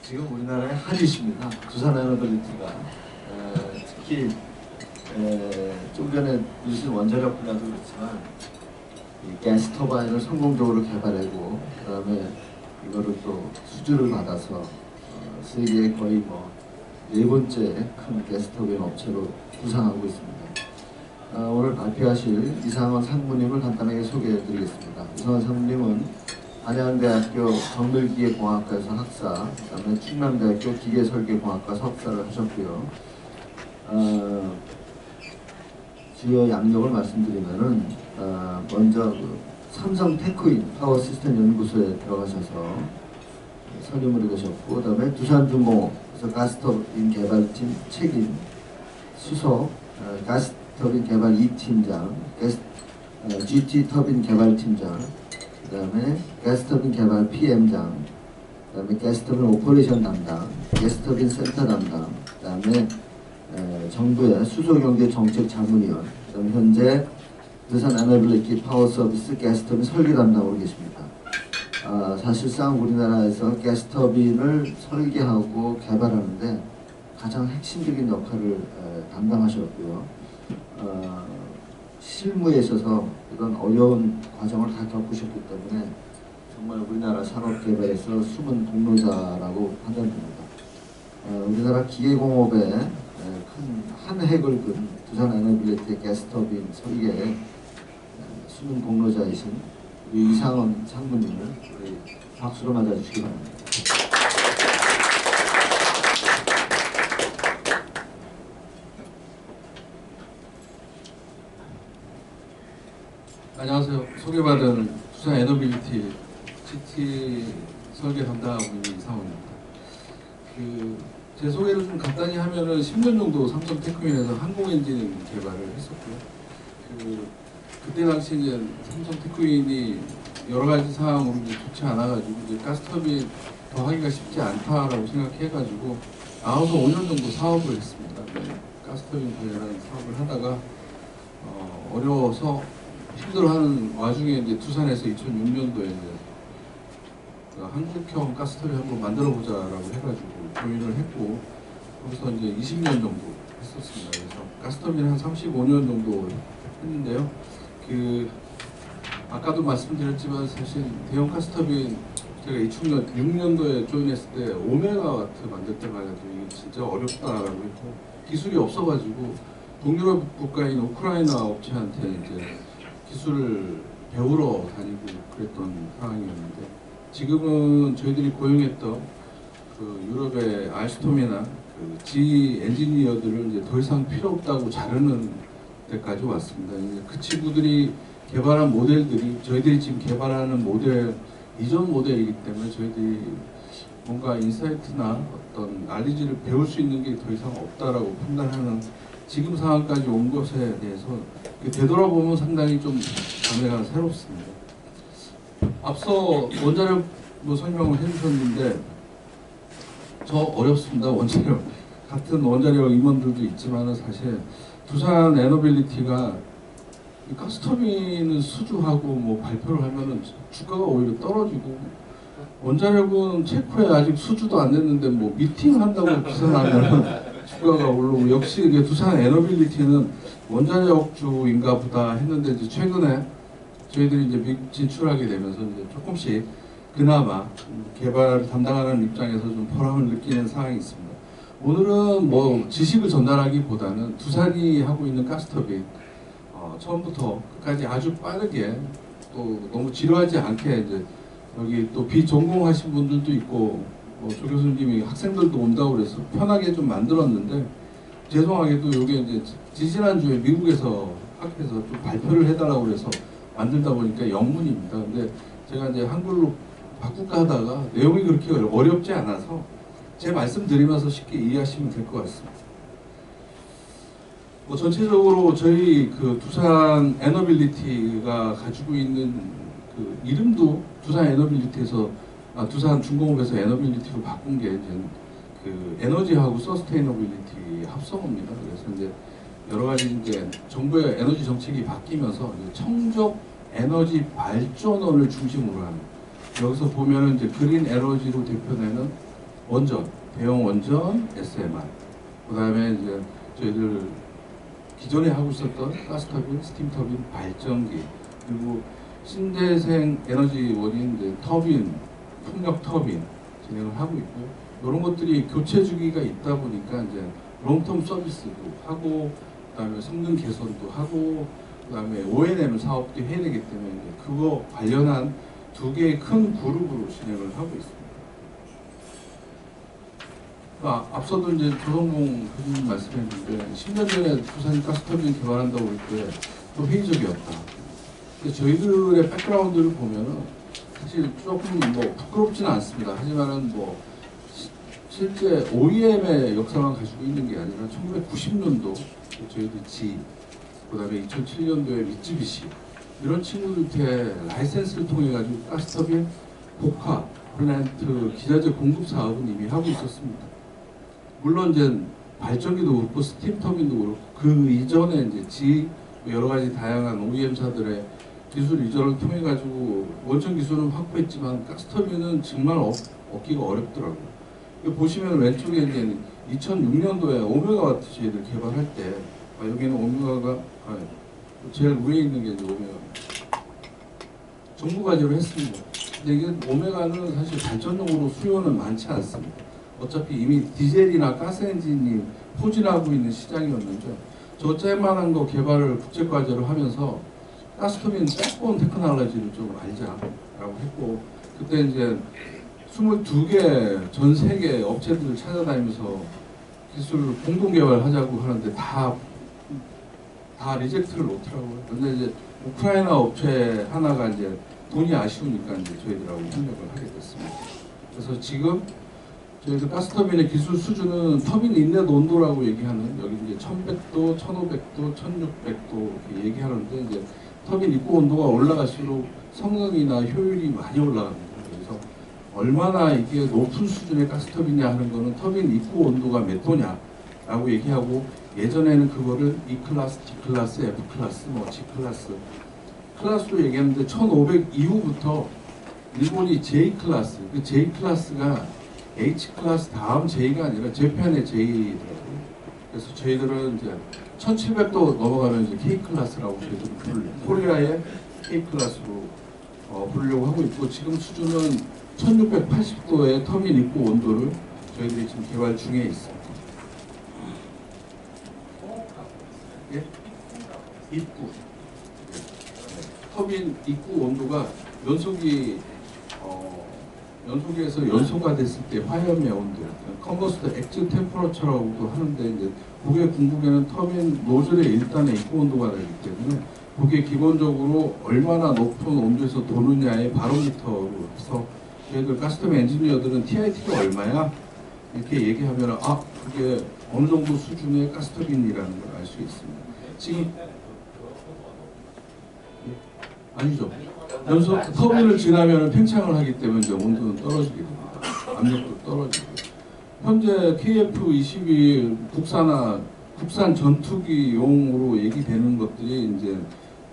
지금 우리나라의 핫이십니다. 두산 에너빌리티가 특히 좀 전에 뉴스 원자력 분야도 그렇지만 이 가스 터바인을 성공적으로 개발하고 그다음에 이거를 또 수주를 받아서 세계의 거의 뭐 네 번째 큰 가스 터바인 업체로 부상하고 있습니다. 오늘 발표하실 이상원 상무님을 간단하게 소개해드리겠습니다. 이상원 상무님은 안양대학교 정밀기계공학과에서 학사, 그다음에 충남대학교 기계설계공학과 석사를 하셨고요. 주요 양력을 말씀드리면은 먼저 삼성 테크인 파워시스템 연구소에 들어가셔서 선임으로 되셨고, 그다음에 두산중공업에서 가스터빈 개발팀 책임 수석, 가스터빈 개발 2팀장, GT 터빈 개발팀장, 그 다음에 가스터빈 개발 PM장, 그 다음에 가스터빈 오퍼레이션 담당, 가스터빈 센터 담당, 그 다음에 정부의 수소경제 정책 자문위원, 그 다음에 현재 두산 에너빌리티 파워서비스 가스터빈 설계 담당으로 계십니다. 사실상 우리나라에서 가스터빈을 설계하고 개발하는데 가장 핵심적인 역할을 담당하셨고요. 실무에 있어서 이런 어려운 과정을 다 겪으셨기 때문에 정말 우리나라 산업개발에서 숨은 공로자라고 판단됩니다. 우리나라 기계공업에 큰 한 획을 긋은 두산 에너빌리티 가스터빈 설계에 숨은 공로자이신 우리 이상원 상무님을 우리 박수로 맞아주시기 바랍니다. 안녕하세요. 소개받은 두산 에너빌리티 GT 설계 담당하고 있는 이상원입니다. 제 소개를 좀 간단히 하면은 10년 정도 삼성 테크윈에서 항공엔진 개발을 했었고요. 그때 당시 이제 삼성 테크윈이 여러 가지 상황으로 이제 좋지 않아가지고 이제 가스터빈 더 하기가 쉽지 않다라고 생각해가지고 나와서 5년 정도 사업을 했습니다. 가스터빈 관련한 사업을 하다가 어려워서 힘들어하는 와중에 이제 두산에서 2006년도에 이제 한국형 가스터빈 한번 만들어보자라고 해가지고 조인을 했고, 거기서 이제 20년 정도 했었습니다. 그래서 가스터빈 한 35년 정도 했는데요. 아까도 말씀드렸지만 사실 대형 가스터빈 제가 2006년도에 조인했을 때 5메가와트 만들 때만 해도 이게 진짜 어렵다라고 했고 기술이 없어가지고 동유럽 국가인 우크라이나 업체한테 이제 기술을 배우러 다니고 그랬던 상황이었는데, 지금은 저희들이 고용했던 유럽의 알스톰이나 G 엔지니어들을 이제 더 이상 필요 없다고 자르는 데까지 왔습니다. 이제 그 친구들이 개발한 모델들이 저희들이 지금 개발하는 모델 이전 모델이기 때문에 저희들이 뭔가 인사이트나 어떤 난리지를 배울 수 있는 게 더 이상 없다라고 판단하는 지금 상황까지 온 것에 대해서 되돌아보면 상당히 좀 감회가 새롭습니다. 앞서 원자력 설명을 해주셨는데 저 어렵습니다. 원자력 같은 원자력 임원들도 있지만 사실 두산 에너빌리티가 가스터빈은 수주하고 발표를 하면은 주가가 오히려 떨어지고, 원자력은 체코에 아직 수주도 안 됐는데 미팅 한다고 기사 나면 주가가 오르고, 역시 두산 에너빌리티는 원자력주인가 보다 했는데 이제 최근에 저희들이 이제 미국 진출하게 되면서 이제 조금씩 그나마 개발을 담당하는 입장에서 좀 보람을 느끼는 상황이 있습니다. 오늘은 지식을 전달하기보다는 두산이 하고 있는 가스터빈 처음부터 끝까지 아주 빠르게 또 너무 지루하지 않게 이제 여기 또 비전공하신 분들도 있고 조 교수님이 학생들도 온다고 그래서 편하게 좀 만들었는데, 죄송하게도 이게 이제 지지난주에 미국에서 학회에서 좀 발표를 해달라고 그래서 만들다 보니까 영문입니다. 근데 제가 이제 한글로 바꿀까 하다가 내용이 그렇게 어렵지 않아서 제 말씀 드리면서 쉽게 이해하시면 될 것 같습니다. 전체적으로 저희 두산 에너빌리티가 가지고 있는 이름도 두산 에너빌리티에서 두산 중공업에서 에너빌리티로 바꾼 게 이제 에너지하고 서스테이너빌리티 합성어입니다. 그래서 이제 여러 가지 이제 정부의 에너지 정책이 바뀌면서 청적 에너지 발전원을 중심으로 하는, 여기서 보면은 이제 그린 에너지로 대표되는 원전, 대형 원전, SMR, 그 다음에 이제 저희들 기존에 하고 있었던 가스터빈, 스팀터빈, 발전기, 그리고 신재생 에너지원인 이제 터빈, 풍력 터빈 진행을 하고 있고요. 이런 것들이 교체 주기가 있다 보니까 이제 롱텀 서비스도 하고, 그다음에 성능 개선도 하고, 그다음에 O&M 사업도 해야 되기 때문에 이제 그거 관련한 두 개의 큰 그룹으로 진행을 하고 있습니다. 앞서도 이제 조성봉 교수님 말씀했는데 10년 전에 부산 가스터빈 개발한다고 할 때 또 회의적이었다. 근데 저희들의 백그라운드를 보면은 사실 조금 뭐 부끄럽지는 않습니다. 하지만은 뭐 실제 OEM의 역사만 가지고 있는 게 아니라 1990년도 저희들 G, 그다음에 2007년도에 미쯔비시 이런 친구들한테 라이센스를 통해 가지고 가스터빈 복합 플랜트 기자재 공급 사업은 이미 하고 있었습니다. 물론 이제 발전기도 그렇고 스팀 터빈도 그렇고 그 이전에 이제 G 여러 가지 다양한 OEM사들의 기술 이전을 통해 가지고 원천 기술은 확보했지만 가스터빈은 정말 얻기가 어렵더라고요. 보시면 왼쪽에 이제 2006년도에 오메가와트 저희들 개발할 때 여기는 오메가가 제일 위에 있는 게 이제 오메가입니다. 정부 과제로 했습니다. 근데 이게 오메가는 사실 발전용으로 수요는 많지 않습니다. 어차피 이미 디젤이나 가스 엔진이 포진하고 있는 시장이었는데 저 쬐만한 거 개발을 국제 과제로 하면서 가스터빈 백본 테크놀로지를 좀 알자라고 했고, 그때 이제 22개 전 세계 업체들을 찾아다니면서 기술을 공동 개발하자고 하는데 다 리젝트를 놓더라고요. 근데 이제 우크라이나 업체 하나가 이제 돈이 아쉬우니까 이제 저희들하고 협력을 하게 됐습니다. 그래서 지금 저희들 가스터빈의 기술 수준은 터빈 인넷 온도라고 얘기하는, 여기 이제 1100도, 1500도, 1600도 이렇게 얘기하는데 이제 터빈 입구 온도가 올라갈수록 성능이나 효율이 많이 올라갑니다. 그래서 얼마나 이게 높은 수준의 가스터빈이냐 하는 거는 터빈 입구 온도가 몇 도냐라고 얘기하고, 예전에는 그거를 E클래스, D클래스, F클래스, 뭐 G클래스 클래스로 얘기했는데 1500 이후부터 일본이 J클래스, 그 J클래스가 H클래스 다음 J가 아니라 재팬의 J더라고요. 그래서 저희들은 이제 1700도 넘어가면 이제 K클래스라고 저희들은 부르려고, 코리아의 K클래스로 부르려고 하고 있고, 지금 수준은 1680도의 터빈 입구 온도를 저희들이 지금 개발 중에 있습니다. 예? 입구. 터빈 입구 온도가 연소기에서 연소가 됐을 때 화염의 온도, 컨버스트 엑즈 템퍼러처라고도 하는데, 이제 그게 궁극에는 터빈 노즐의 1단의 입구 온도가 되기 때문에 그게 기본적으로 얼마나 높은 온도에서 도느냐의 바로미터로 해서 저희들 가스터빈 엔지니어들은 TIT가 얼마야? 이렇게 얘기하면 그게 어느 정도 수준의 가스터빈이라는 걸 알 수 있습니다. 지금 아니죠. 연소 터빈을 지나면 팽창을 하기 때문에 이제 온도는 떨어지게 됩니다. 압력도 떨어지고. 현재 KF-22 국산 전투기용으로 얘기되는 것들이 이제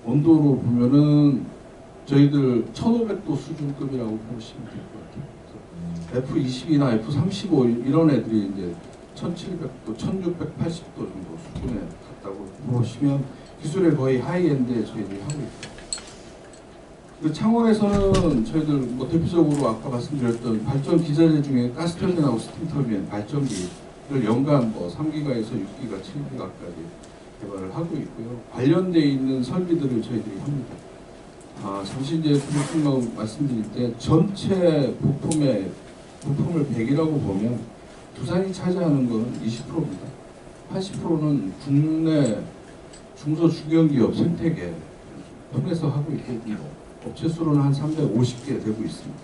온도로 보면은 저희들 1500도 수준급이라고 보시면 될 것 같아요. F-22나 F-35 이런 애들이 이제 1700도, 1680도 정도 수준에 갔다고 보시면 기술의 거의 하이엔드에 저희들이 하고 있습니다. 그 창원에서는 저희들 뭐 대표적으로 아까 말씀드렸던 발전 기자재 중에 가스터빈하고 스팀터빈 발전기를 연간 뭐 3기가에서 6기가, 7기가까지 개발을 하고 있고요. 관련되어 있는 설비들을 저희들이 합니다. 잠시 이제 교수님하고 말씀드릴 때 전체 부품을 100이라고 보면 두산이 차지하는 것은 20%입니다. 80%는 국내 중소중견기업 생태계 통해서 하고 있고, 업체 수로는 한 350개 되고 있습니다.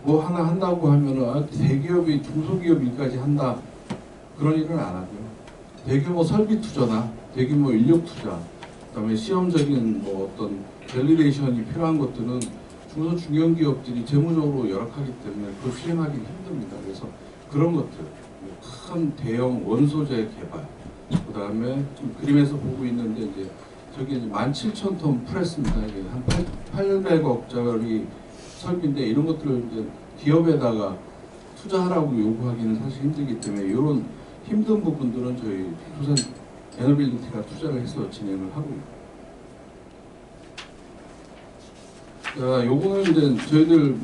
뭐 하나 한다고 하면은 대기업이 중소기업 일까지 한다, 그런 일은 안 하고요. 대규모 설비 투자나 대규모 인력 투자, 그다음에 시험적인 뭐 어떤 밸리데이션이 필요한 것들은 중소중견기업들이 재무적으로 열악하기 때문에 그걸 수행하기 힘듭니다. 그래서 그런 것들, 큰 대형 원소재 개발, 그다음에 지금 그림에서 보고 있는데 이제 저기 17,000톤 프레스입니다. 이게 한 800억짜리 설비인데, 이런 것들을 이제 기업에다가 투자하라고 요구하기는 사실 힘들기 때문에 이런 힘든 부분들은 저희 두산 에너빌리티가 투자를 해서 진행을 하고 있고, 요거는 이제 저희들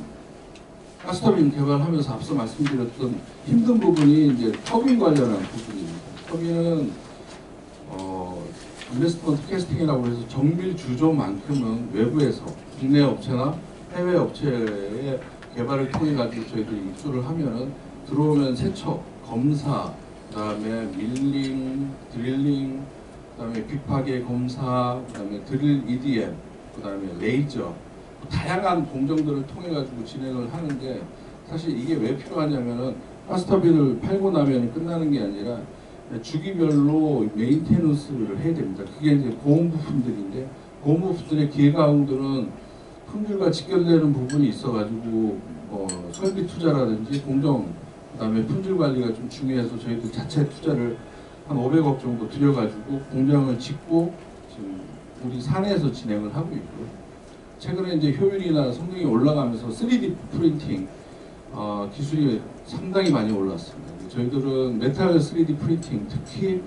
가스터빈 개발하면서 앞서 말씀드렸던 힘든 부분이 이제 터빈 관련한 부분입니다. 터빈은 인베스트먼트 캐스팅이라고 해서 정밀 주조만큼은 외부에서 국내 업체나 해외 업체의 개발을 통해 가지고 저희들이 입주를 하면은 들어오면 세척, 검사, 그다음에 밀링, 드릴링, 그다음에 빅파괴 검사, 그다음에 드릴 EDM, 그다음에 레이저, 다양한 공정들을 통해 가지고 진행을 하는데, 사실 이게 왜 필요하냐면은 가스터빈을 팔고 나면 끝나는 게 아니라 주기별로 메인테너스를 해야 됩니다. 그게 이제 고온 부품들인데, 고온 부품들의 기계가공들은 품질과 직결되는 부분이 있어가지고 설비 투자라든지 공정, 그다음에 품질 관리가 좀 중요해서 저희들 자체 투자를 한 500억 정도 들여가지고 공장을 짓고 지금 우리 사내에서 진행을 하고 있고요. 최근에 이제 효율이나 성능이 올라가면서 3D 프린팅 기술이 상당히 많이 올랐습니다. 저희들은 메탈 3D 프린팅, 특히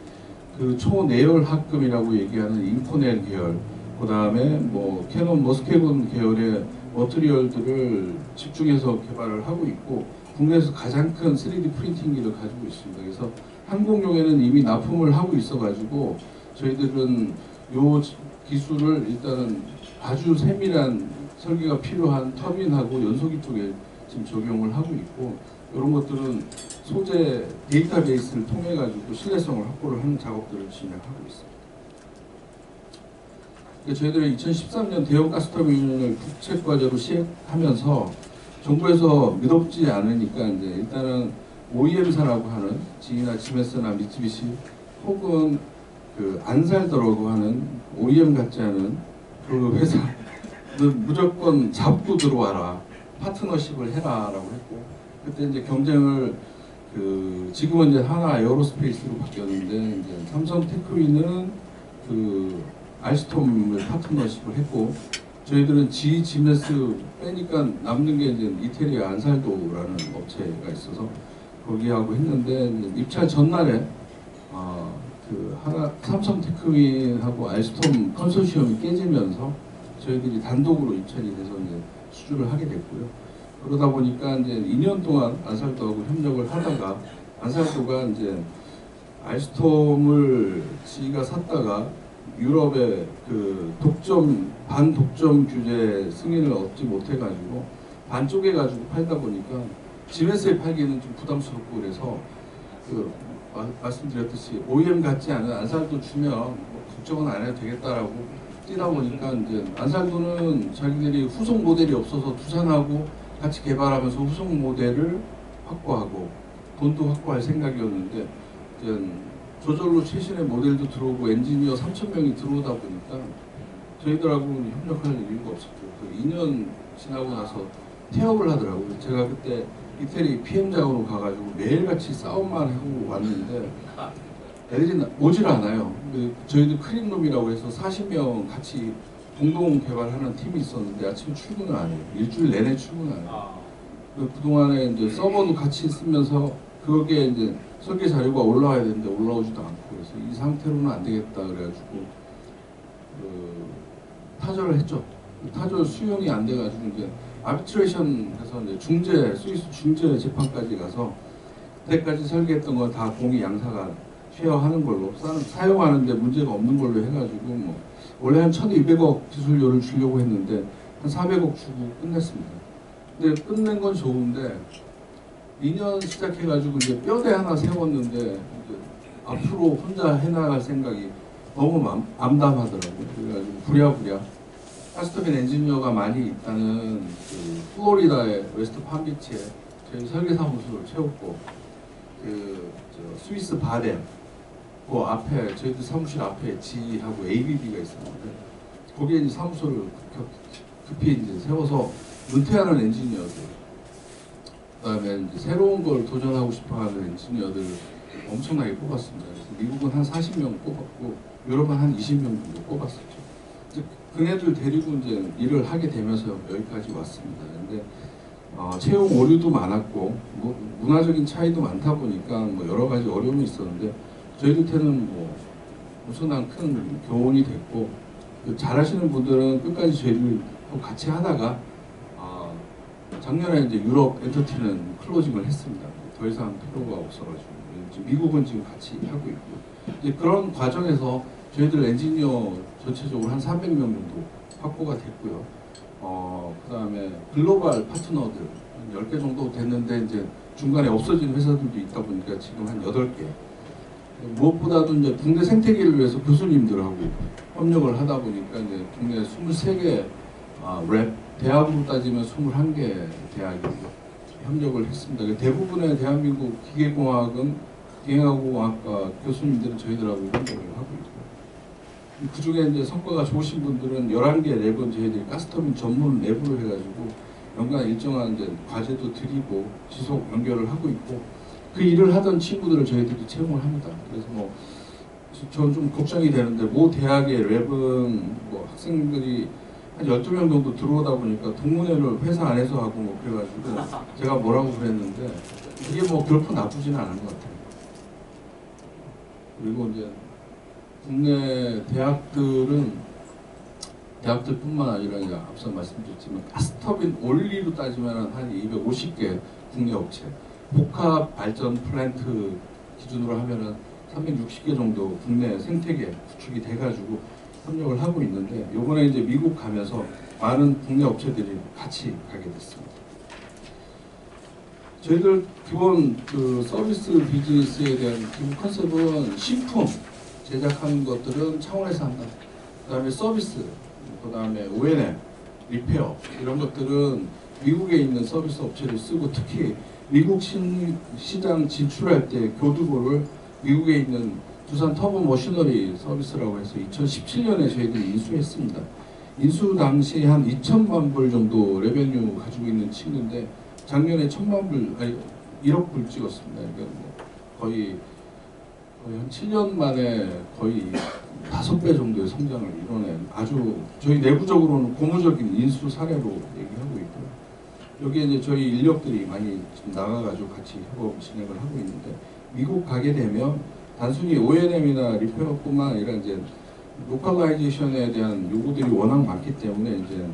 그 초내열합금이라고 얘기하는 인코넬 계열, 그 다음에 뭐 캐논 머스케곤 계열의 머티리얼들을 집중해서 개발을 하고 있고, 국내에서 가장 큰 3D 프린팅기를 가지고 있습니다. 그래서 항공용에는 이미 납품을 하고 있어가지고 저희들은 요 기술을 일단은 아주 세밀한 설계가 필요한 터빈하고 연소기 쪽에 지금 적용을 하고 있고, 이런 것들은 소재 데이터베이스를 통해 가지고 신뢰성을 확보를 하는 작업들을 진행하고 있습니다. 저희들이 2013년 대형 가스터빈을 국책과제로 시행하면서 정부에서 믿업지 않으니까 이제 일단은 OEM사라고 하는 GE나 지메스나 미쓰비시 혹은 그 안살더라고 하는 OEM 같지 않은 그 회사는 무조건 잡고 들어와라, 파트너십을 해라라고 했고, 그때 이제 경쟁을 지금은 이제 하나 에어로스페이스로 바뀌었는데, 이제 삼성 테크위는 알스톰을 파트너십을 했고, 저희들은 지메스 빼니까 남는 게 이제 이태리 안살도라는 업체가 있어서 거기하고 했는데, 입찰 전날에 삼성 테크윈하고 알스톰 컨소시엄이 깨지면서 저희들이 단독으로 입찰이 돼서 이제 수주를 하게 됐고요. 그러다 보니까 이제 2년 동안 안살도하고 협력을 하다가, 안살도가 이제 알스톰을 지가 샀다가 유럽의 반독점 규제 승인을 얻지 못해가지고 반 쪼개가지고 팔다 보니까 지메스에 팔기는 좀 부담스럽고, 그래서 말씀드렸듯이 OEM 같지 않은 안살도 주면 걱정은 안 해도 되겠다라고 뛰다 보니까, 이제 안살도는 자기들이 후속 모델이 없어서 두산하고 같이 개발하면서 후속 모델을 확보하고 돈도 확보할 생각이었는데, 이제 저절로 최신의 모델도 들어오고 엔지니어 3,000명이 들어오다 보니까 저희들하고는 협력할 이유가 없었죠. 2년 지나고 나서 태업을 하더라고요. 제가 그때 이태리 PM장으로 가가지고 매일같이 싸움만 하고 왔는데 애들이 오질 않아요. 저희도 크림룸이라고 해서 40명 같이 공동 개발하는 팀이 있었는데 아침에 출근을 안 해요. 일주일 내내 출근 안 해요. 그동안에 이제 서버도 같이 쓰면서 거기에 이제 설계 자료가 올라와야 되는데 올라오지도 않고, 그래서 이 상태로는 안 되겠다 그래가지고 타결을 했죠. 타결 수용이 안 돼가지고 이제 아비트레이션 해서 이제 스위스 중재 재판까지 가서 그때까지 설계했던 거 다 공이 양사가 쉐어하는 걸로 사용하는데 문제가 없는 걸로 해가지고 원래 한 1,200억 기술료를 주려고 했는데 한 400억 주고 끝냈습니다. 근데 끝낸 건 좋은데 2년 시작해가지고 이제 뼈대 하나 세웠는데 이제 앞으로 혼자 해나갈 생각이 너무 암담하더라고요. 그래가지고 부랴부랴 가스터빈 엔지니어가 많이 있다는 플로리다의 웨스트 팜비치에 저희 설계사무소를 채웠고, 스위스 바덴 그 앞에 저희들 사무실 앞에 G하고 ABB가 있었는데 거기에 이제 사무소를 급히 이제 세워서 은퇴하는 엔지니어들, 그다음에 이제 새로운 걸 도전하고 싶어하는 엔지니어들 엄청나게 뽑았습니다. 그래서 미국은 한 40명 뽑았고 유럽은 한 20명 정도 뽑았었죠. 그네들 데리고 이제 일을 하게 되면서 여기까지 왔습니다. 근데 채용 오류도 많았고 뭐 문화적인 차이도 많다 보니까 뭐 여러 가지 어려움이 있었는데 저희들한테는 뭐 엄청난 큰 교훈이 됐고 잘하시는 분들은 끝까지 저희들하고 같이 하다가 작년에 이제 유럽 엔터티는 클로징을 했습니다. 더 이상 필요가 없어가지고 미국은 지금 같이 하고 있고 이제 그런 과정에서 저희들 엔지니어 전체적으로 한 300명 정도 확보가 됐고요. 그다음에 글로벌 파트너들 한 10개 정도 됐는데 이제 중간에 없어진 회사들도 있다 보니까 지금 한 8개. 무엇보다도 이제 국내 생태계를 위해서 교수님들하고 협력을 하다 보니까 이제 국내 23개 랩 대학으로 따지면 21개 대학이 협력을 했습니다. 대부분의 대한민국 기계공학과 교수님들은 저희들하고 협력을 하고 있고 그 중에 이제 성과가 좋으신 분들은 11개 랩은 저희들이 가스터빈 전문 랩으로 해가지고 연간 일정한 이제 과제도 드리고 지속 연결을 하고 있고 그 일을 하던 친구들을 저희들이 채용을 합니다. 그래서 뭐 저는 좀 걱정이 되는데 모 대학의 랩은 뭐 학생들이 한 12명 정도 들어오다 보니까 동문회를 회사 안에서 하고 뭐 그래가지고 제가 뭐라고 그랬는데 이게 뭐 결코 나쁘지는 않은 것 같아요. 그리고 이제 국내 대학들뿐만 아니라 이제 앞서 말씀드렸지만 가스터빈 올리로 따지면 한 250개 국내 업체, 복합 발전 플랜트 기준으로 하면은 360개 정도 국내 생태계 구축이 돼가지고 협력을 하고 있는데 요번에 이제 미국 가면서 많은 국내 업체들이 같이 가게 됐습니다. 저희들 기본 그 서비스 비즈니스에 대한 기본 컨셉은 식품 제작하는 것들은 창원에서 한다. 그 다음에 서비스, 그 다음에 O&M, 리페어 이런 것들은 미국에 있는 서비스 업체를 쓰고 특히 미국 시장 진출할 때 교두보를 미국에 있는 두산 터보 머시너리 서비스라고 해서 2017년에 저희들이 인수했습니다. 인수 당시 한 2천만 불 정도 레베뉴 가지고 있는 친구인데 작년에 1,000만 불, 아니 1억 불 찍었습니다. 그러니까 뭐 거의 한 7년 만에 거의 5배 정도의 성장을 이뤄낸 아주 저희 내부적으로는 고무적인 인수 사례로 얘기하고 있고요. 여기에 이제 저희 인력들이 많이 지금 나가가지고 같이 협업 진행을 하고 있는데 미국 가게 되면 단순히 O&M이나 리페어뿐만 아니라 이제 로컬라이제이션에 대한 요구들이 워낙 많기 때문에 이제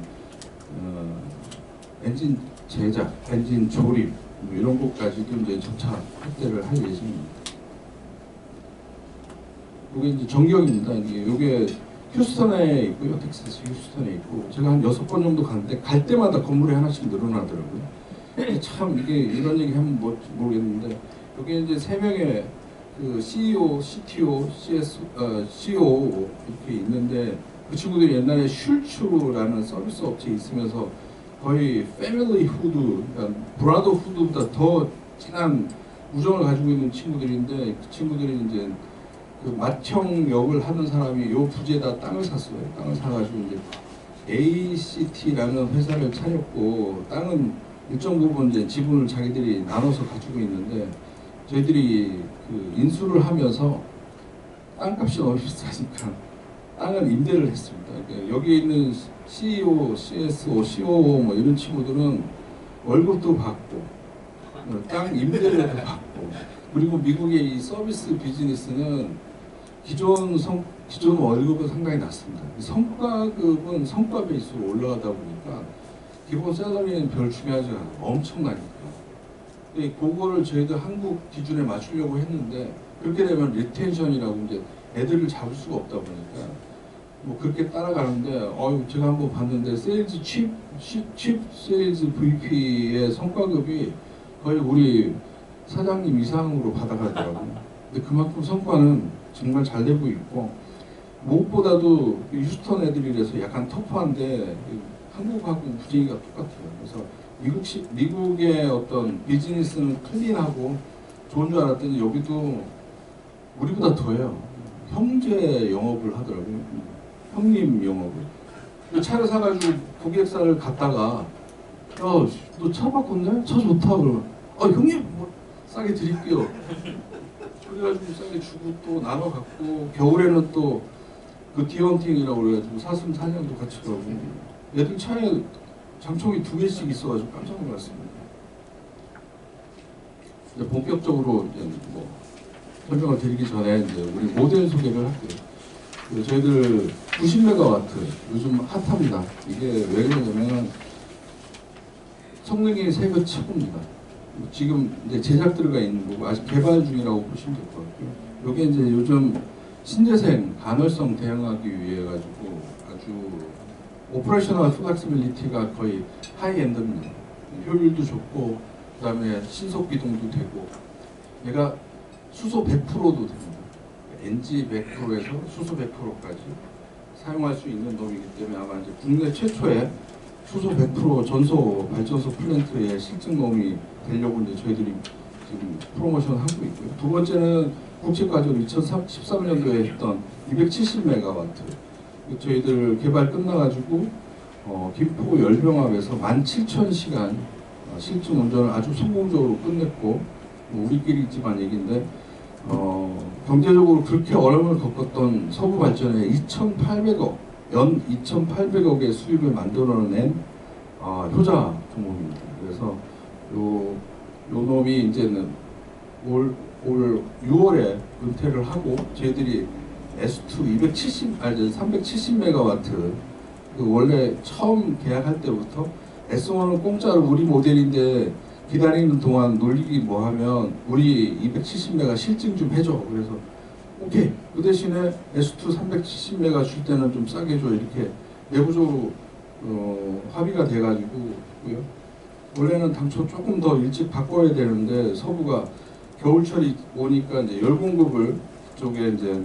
엔진 제작, 엔진 조립 뭐 이런 것까지도 이제 점차 확대를 할 예정입니다. 이게 이제 전경입니다. 이게 휴스턴에 있고요, 텍사스 휴스턴에 있고 제가 한 6번 정도 갔는데 갈 때마다 건물이 하나씩 늘어나더라고요. 참 이게 이런 얘기 하면 뭐 모르겠는데 여기 이제 3명의 그 CEO, CTO, CEO 이렇게 있는데 그 친구들이 옛날에 슐츠라는 서비스 업체에 있으면서 거의 패밀리 후드, 그러니까 브라더 후드보다 더 진한 우정을 가지고 있는 친구들인데 그 친구들이 이제 그 맏형 역을 하는 사람이 요 부지에다 땅을 샀어요. 땅을 사가지고 이제 ACT라는 회사를 차렸고 땅은 일정 부분 이제 지분을 자기들이 나눠서 가지고 있는데 저희들이 그 인수를 하면서 땅값이 너무 비싸니까 땅을 임대를 했습니다. 그러니까 여기 있는 CEO, CSO, COO 뭐 이런 친구들은 월급도 받고 땅 임대료도 받고 그리고 미국의 이 서비스 비즈니스는 기존 월급은 상당히 낮습니다. 성과급은 성과 베이스로 올라가다 보니까 기본 샐러리는 별 중요하지 않아요. 엄청나니까. 그거를 저희들 한국 기준에 맞추려고 했는데 그렇게 되면 리텐션이라고 이제 애들을 잡을 수가 없다 보니까 뭐 그렇게 따라가는데 제가 한번 봤는데 세일즈 칩 세일즈 VP의 성과급이 거의 우리 사장님 이상으로 받아가더라고요. 근데 그만큼 성과는 정말 잘 되고 있고 무엇보다도 휴스턴 애들이라서 약간 터프한데 한국하고 분위기가 똑같아요. 그래서 미국의 어떤 비즈니스는 클린하고 좋은 줄 알았더니 여기도 우리보다 더해요. 형제 영업을 하더라고요. 형님 영업을. 차를 사가지고 고객사를 갔다가 너 차 바꿨네? 차 좋다 그러면 형님 뭐 싸게 드릴게요. 그래가지고 싸게 주고 또 나눠 갖고 겨울에는 또 그 디헌팅이라고 그래가지고 사슴 사냥도 같이 가고 애들 차에 장총이 2개씩 있어가지고 깜짝 놀랐습니다. 이제 본격적으로 이제 뭐 설명을 드리기 전에 이제 우리 모델 소개를 할게요. 저희들 90메가와트 요즘 핫합니다. 이게 왜 그러냐면 성능이 세계 최고입니다. 지금 이제 제작 들어가 있는 거고 아직 개발 중이라고 보시면 될 것 같고요. 이게 이제 요즘 신재생 가널성 대응하기 위해 가지고 아주 오퍼레이셔널 플렉시빌리티가 거의 하이엔드입니다. 효율도 좋고 그다음에 신속 기동도 되고 얘가 수소 100%도 됩니다. NG 100%에서 수소 100%까지 사용할 수 있는 놈이기 때문에 아마 이제 국내 최초의 수소 100% 전소 발전소 플랜트의 실증놈이 되려고 이제 저희들이 지금 프로모션 하고 있고요. 두 번째는 국제가격 2013년도에 했던 270메가와트 저희들 개발 끝나가지고 김포 열병합에서 17,000시간 실증 운전을 아주 성공적으로 끝냈고 우리끼리지만 얘기인데 경제적으로 그렇게 어려움을 겪었던 서부발전에 2,800억 연 2,800억의 수익을 만들어낸 효자 종목입니다. 그래서 요 놈이 이제는 올 6월에 은퇴를 하고 저희들이 S2 370메가와트 원래 처음 계약할 때부터 S1은 공짜로 우리 모델인데 기다리는 동안 놀리기 뭐 하면 우리 270메가 실증 좀 해줘. 그래서 오케이. 그 대신에 S2 370메가 줄 때는 좀 싸게 줘. 이렇게 내부적으로 합의가 돼가지고 원래는 당초 조금 더 일찍 바꿔야 되는데 서부가 겨울철이 오니까 이제 열 공급을 그쪽에 이제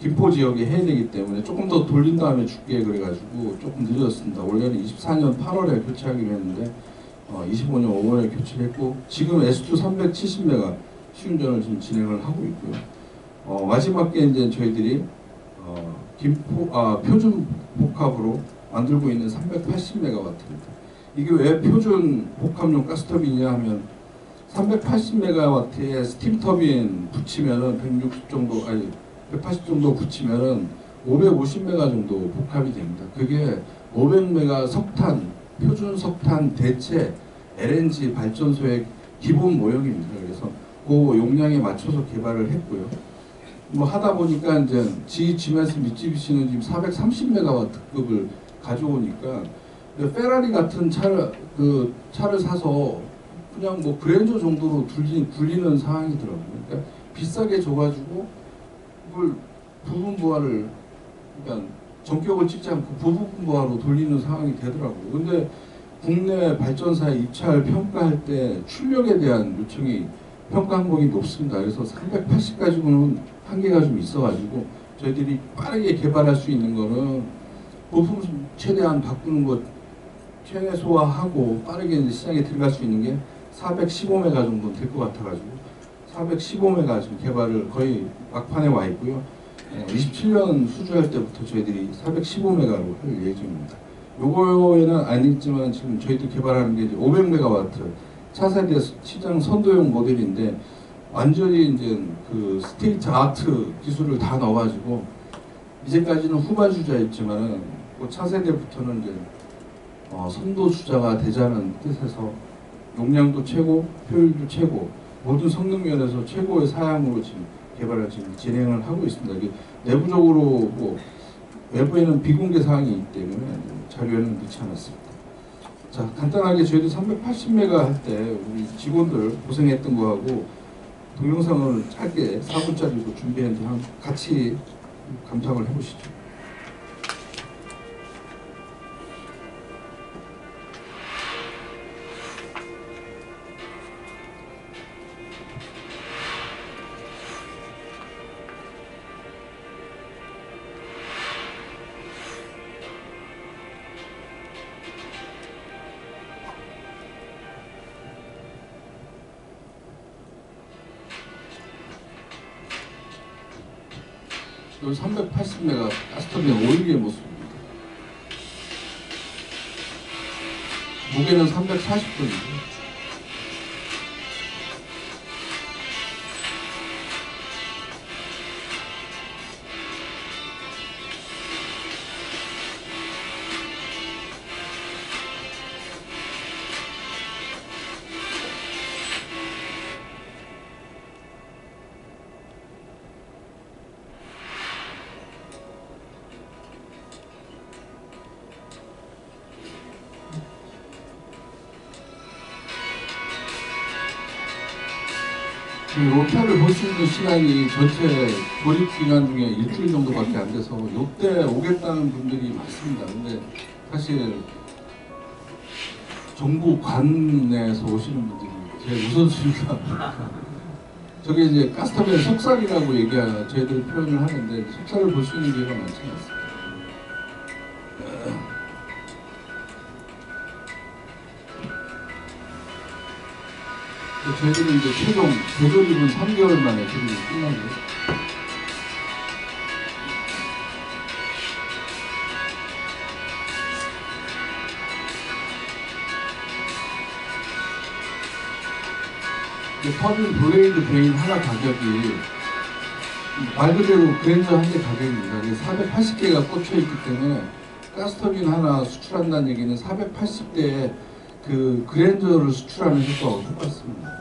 김포 지역에 해야 되기 때문에 조금 더 돌린 다음에 줄게 그래가지고 조금 늦었습니다. 원래는 24년 8월에 교체하기로 했는데 25년 5월에 교체를 했고 지금 S2 370메가 시운전을 지금 진행을 하고 있고요. 마지막에 이제 저희들이 표준 복합으로 만들고 있는 380메가와트입니다. 이게 왜 표준 복합용 가스터빈이냐 하면 380메가와트에 스팀 터빈 붙이면은 160 정도 180 정도 붙이면은 550메가 정도 복합이 됩니다. 그게 500메가 석탄 표준 석탄 대체 LNG 발전소의 기본 모형입니다. 그래서 그 용량에 맞춰서 개발을 했고요. 뭐 하다 보니까 이제 GH면서 미쯔비시는 지금 430메가와트급을 가져오니까 페라리 같은 차를 사서 그냥 뭐 그랜저 정도로 굴리는 상황이더라고요. 그러니까 비싸게 줘가지고 그걸 부분 부하를 그러니까 전격을 찍지 않고 부분 부하로 돌리는 상황이 되더라고요. 근데 국내 발전사에 입찰 평가할 때 출력에 대한 요청이 평가 항목이 높습니다. 그래서 380 가지고는 한계가 좀 있어가지고 저희들이 빠르게 개발할 수 있는 거는 부품 최대한 바꾸는 것 최소화하고 빠르게 이제 시장에 들어갈 수 있는 게 415메가 정도 될 것 같아가지고 415메가 지금 개발을 거의 막판에 와 있고요. 27년 수주할 때부터 저희들이 415메가로 할 예정입니다. 요거에는 아니지만 지금 저희도 개발하는 게 이제 500메가와트 차세대 시장 선도용 모델인데 완전히 이제 그 스테이트 아트 기술을 다 넣어가지고 이제까지는 후반 주자였지만은 그 차세대부터는 이제 선도 주자가 되자는 뜻에서 용량도 최고, 효율도 최고, 모든 성능 면에서 최고의 사양으로 지금 개발을 지금 진행을 하고 있습니다. 이게 내부적으로 뭐 외부에는 비공개 사항이 있기 때문에 자료에는 넣지 않았습니다. 자, 간단하게 저희도 380메가 할 때 우리 직원들 고생했던 거하고 동영상을 짧게 4분짜리로 준비했는데 같이 감상을 해보시죠. 이 380메가 가스터빈 오일의 모습입니다. 무게는 340톤이고요. 지금 롤타를 볼 수 있는 시간이 전체 조립 기간 중에 일주일 정도밖에 안 돼서 이때 오겠다는 분들이 많습니다. 근데 사실 정부 관내에서 오시는 분들이 제일 우선순위가 저게 이제 가스터빈 속살이라고 저희들이 표현을 하는데 속살을 볼 수 있는 기회가 많지 않습니다. 저희들은 이제 최종 재조립은 3개월 만에 조립이 끝나고요. 터빈 블레이드 베인 하나 가격이 말 그대로 그랜저 한 개 가격입니다. 480개가 꽂혀있기 때문에 가스터빈 하나 수출한다는 얘기는 480대의 그 그랜저를 수출하는 효과와 똑같습니다.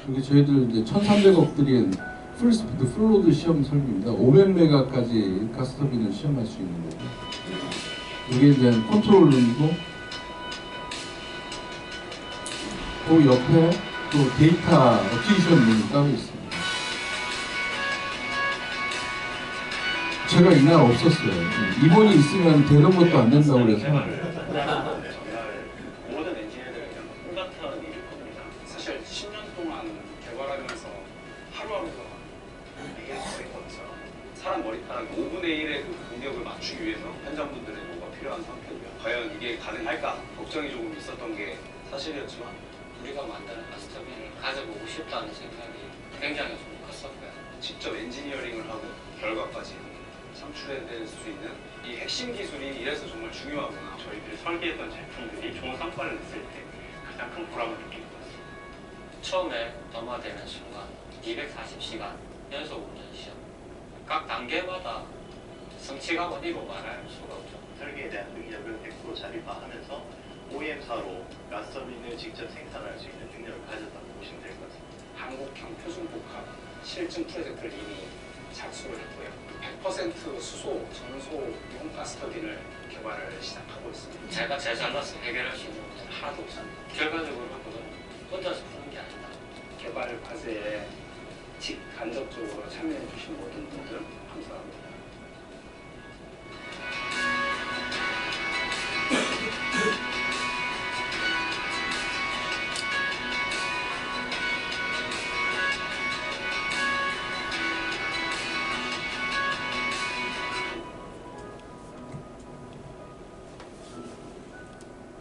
이게 저희들 이제 1,300억 들인 풀스피드 풀로드 시험 설비입니다. 500메가까지 가스터빈을 시험할 수 있는 거고, 이게 이제 컨트롤 룸이고, 그 옆에 또 데이터 어티션 룸이 따로 있습니다. 제가 이날 없었어요. 이번이 있으면 되는 것도 안 된다고 그래서. 모든 엔지니어들이 그냥 똑같은 일을 겁니다. 사실 10년 동안 개발하면서 하루하루가 이게 것처럼 사람 머리카락 5분의 1의 그 공격을 맞추기 위해서 현장분들의 뭐가 필요한 상태고요. 과연 이게 가능할까 걱정이 조금 있었던 게 사실이었지만 우리가 만드는 가스터빈을 가져보고 싶다는 생각이 굉장히 좀 컸었고요. 직접 엔지니어링을 하고 결과까지 창출해낼 수 있는 이 핵심 기술이 이래서 정말 중요하구나. 저희들이 설계했던 제품들이 좋은 성과를 냈을 때 가장 큰 보람을 느낀 것 같습니다. 처음에 점화되는 순간 240시간 연속 운전 시험. 각 단계마다 성취감은 이루 말할 수가 없죠. 설계에 대한 능력을 100% 자립화하면서 OEM사로 가스터빈을 직접 생산할 수 있는 능력을 가졌다고 보시면 될 것 같습니다. 한국형 표준복합 실증 프로젝트를 이미 착수를 했고요. 100% 수소, 정소용 가스터빈을 개발을 시작하고 있습니다. 제가 제 잘라서 해결할 수 있는 것은 하나도 없습니다. 결과적으로 그건 혼자서 푸는 게 아니다. 개발 과제에 직간접적으로 참여해 주신 모든 분들 감사합니다.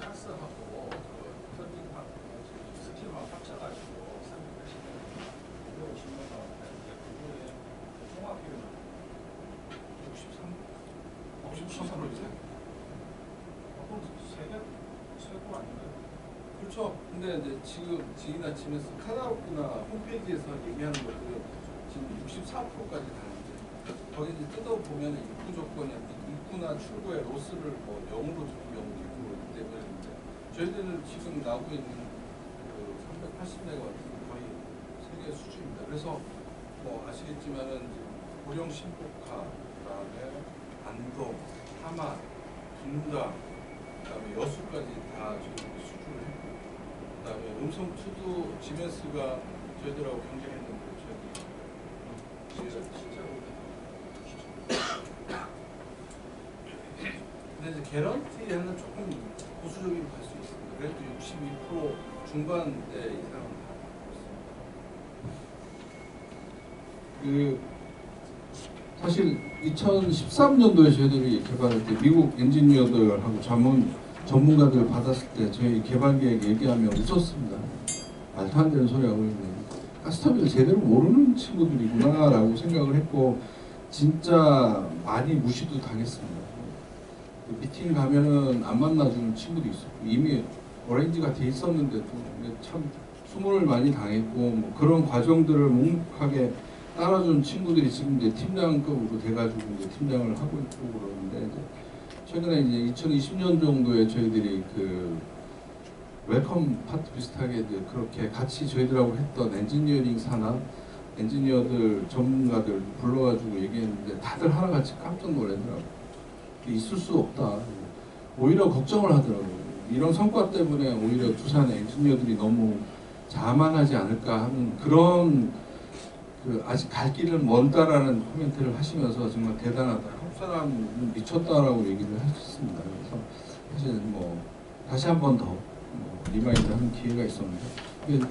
가스하고 터빈하고 스팀하고 합쳐가지고 380만 원. 그거에 종합비용은 63%이죠. 세고 아닌가요? 그렇죠. 근데 이제 지금 지나치면서 카다로프나 홈페이지에서 얘기하는 것들은 지금 64%까지 가는데, 거기 이제 뜯어보면 입구 조건이 입구나 출구의 로스를 뭐 0으로 주는 경우도 있고 그렇기 때문에 저희들은 지금 나오고 있는 그 380메가와트는 거의 세계 수준입니다. 그래서 뭐 아시겠지만은 고령 신복화, 그다음에 안동, 하만, 분당, 그다음에 여수까지 다 저희들이 수주를 했고, 그다음에 음성 투도 지멘스가 저희들하고 경쟁했는데 저희들이 진짜로. 근데 이제 개런티에는 조금 보수적인 갈 수 있습니다. 그래도 62% 중반대 이상은 하고 있습니다. 그 사실 2013년도에 저희들이 개발할 때 미국 엔지니어들하고 전문가들 받았을 때 저희 개발 계획 얘기하면 웃었습니다. 말도 안 되는 소리 하고 있는데 가스터빈을 제대로 모르는 친구들이구나라고 생각을 했고, 진짜 많이 무시도 당했습니다. 미팅 가면은 안 만나주는 친구도 있었고, 이미 어레인지가 돼 있었는데도 참 수모를 많이 당했고, 뭐 그런 과정들을 묵묵하게 따라준 친구들이 지금 이제 팀장급으로 돼가지고 이제 팀장을 하고 있고 그러는데, 이제 최근에 이제 2020년 정도에 저희들이 그 웰컴 파트 비슷하게 이제 그렇게 같이 저희들하고 했던 엔지니어링 산업 엔지니어들 전문가들 불러가지고 얘기했는데 다들 하나같이 깜짝 놀라더라고요. 있을 수 없다. 오히려 걱정을 하더라고요. 이런 성과 때문에 오히려 두산 엔지니어들이 너무 자만하지 않을까 하는 그런 아직 갈 길은 먼다라는 코멘트를 하시면서 정말 대단하다. 한국 사람은 미쳤다라고 얘기를 하셨습니다. 그래서 사실 뭐 다시 한 번 더 리마인드하는 기회가 있었는데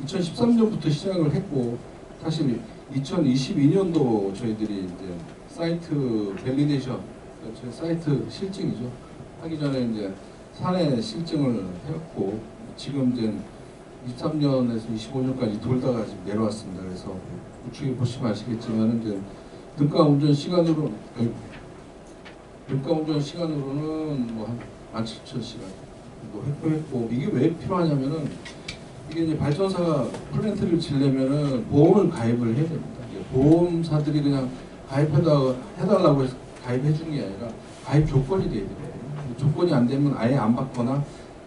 2013년부터 시작을 했고 사실 2022년도 저희들이 이제 사이트 밸리데이션, 저희 사이트 실증이죠. 하기 전에 이제 사내 실증을 해왔고 지금 이제 23년에서 25년까지 돌다가 지금 내려왔습니다. 그래서 우측에 보시면 아시겠지만 이제 등가 운전 시간으로는 뭐 한 17,000시간 정도 했고 이게 왜 필요하냐면은 이게 이제 발전사가 플랜트를 지려면은 보험을 가입을 해야 됩니다. 보험사들이 그냥 해달라고 해서 가입해 주는 게 아니라 가입 조건이 돼야 돼요. 조건이 안 되면 아예 안 받거나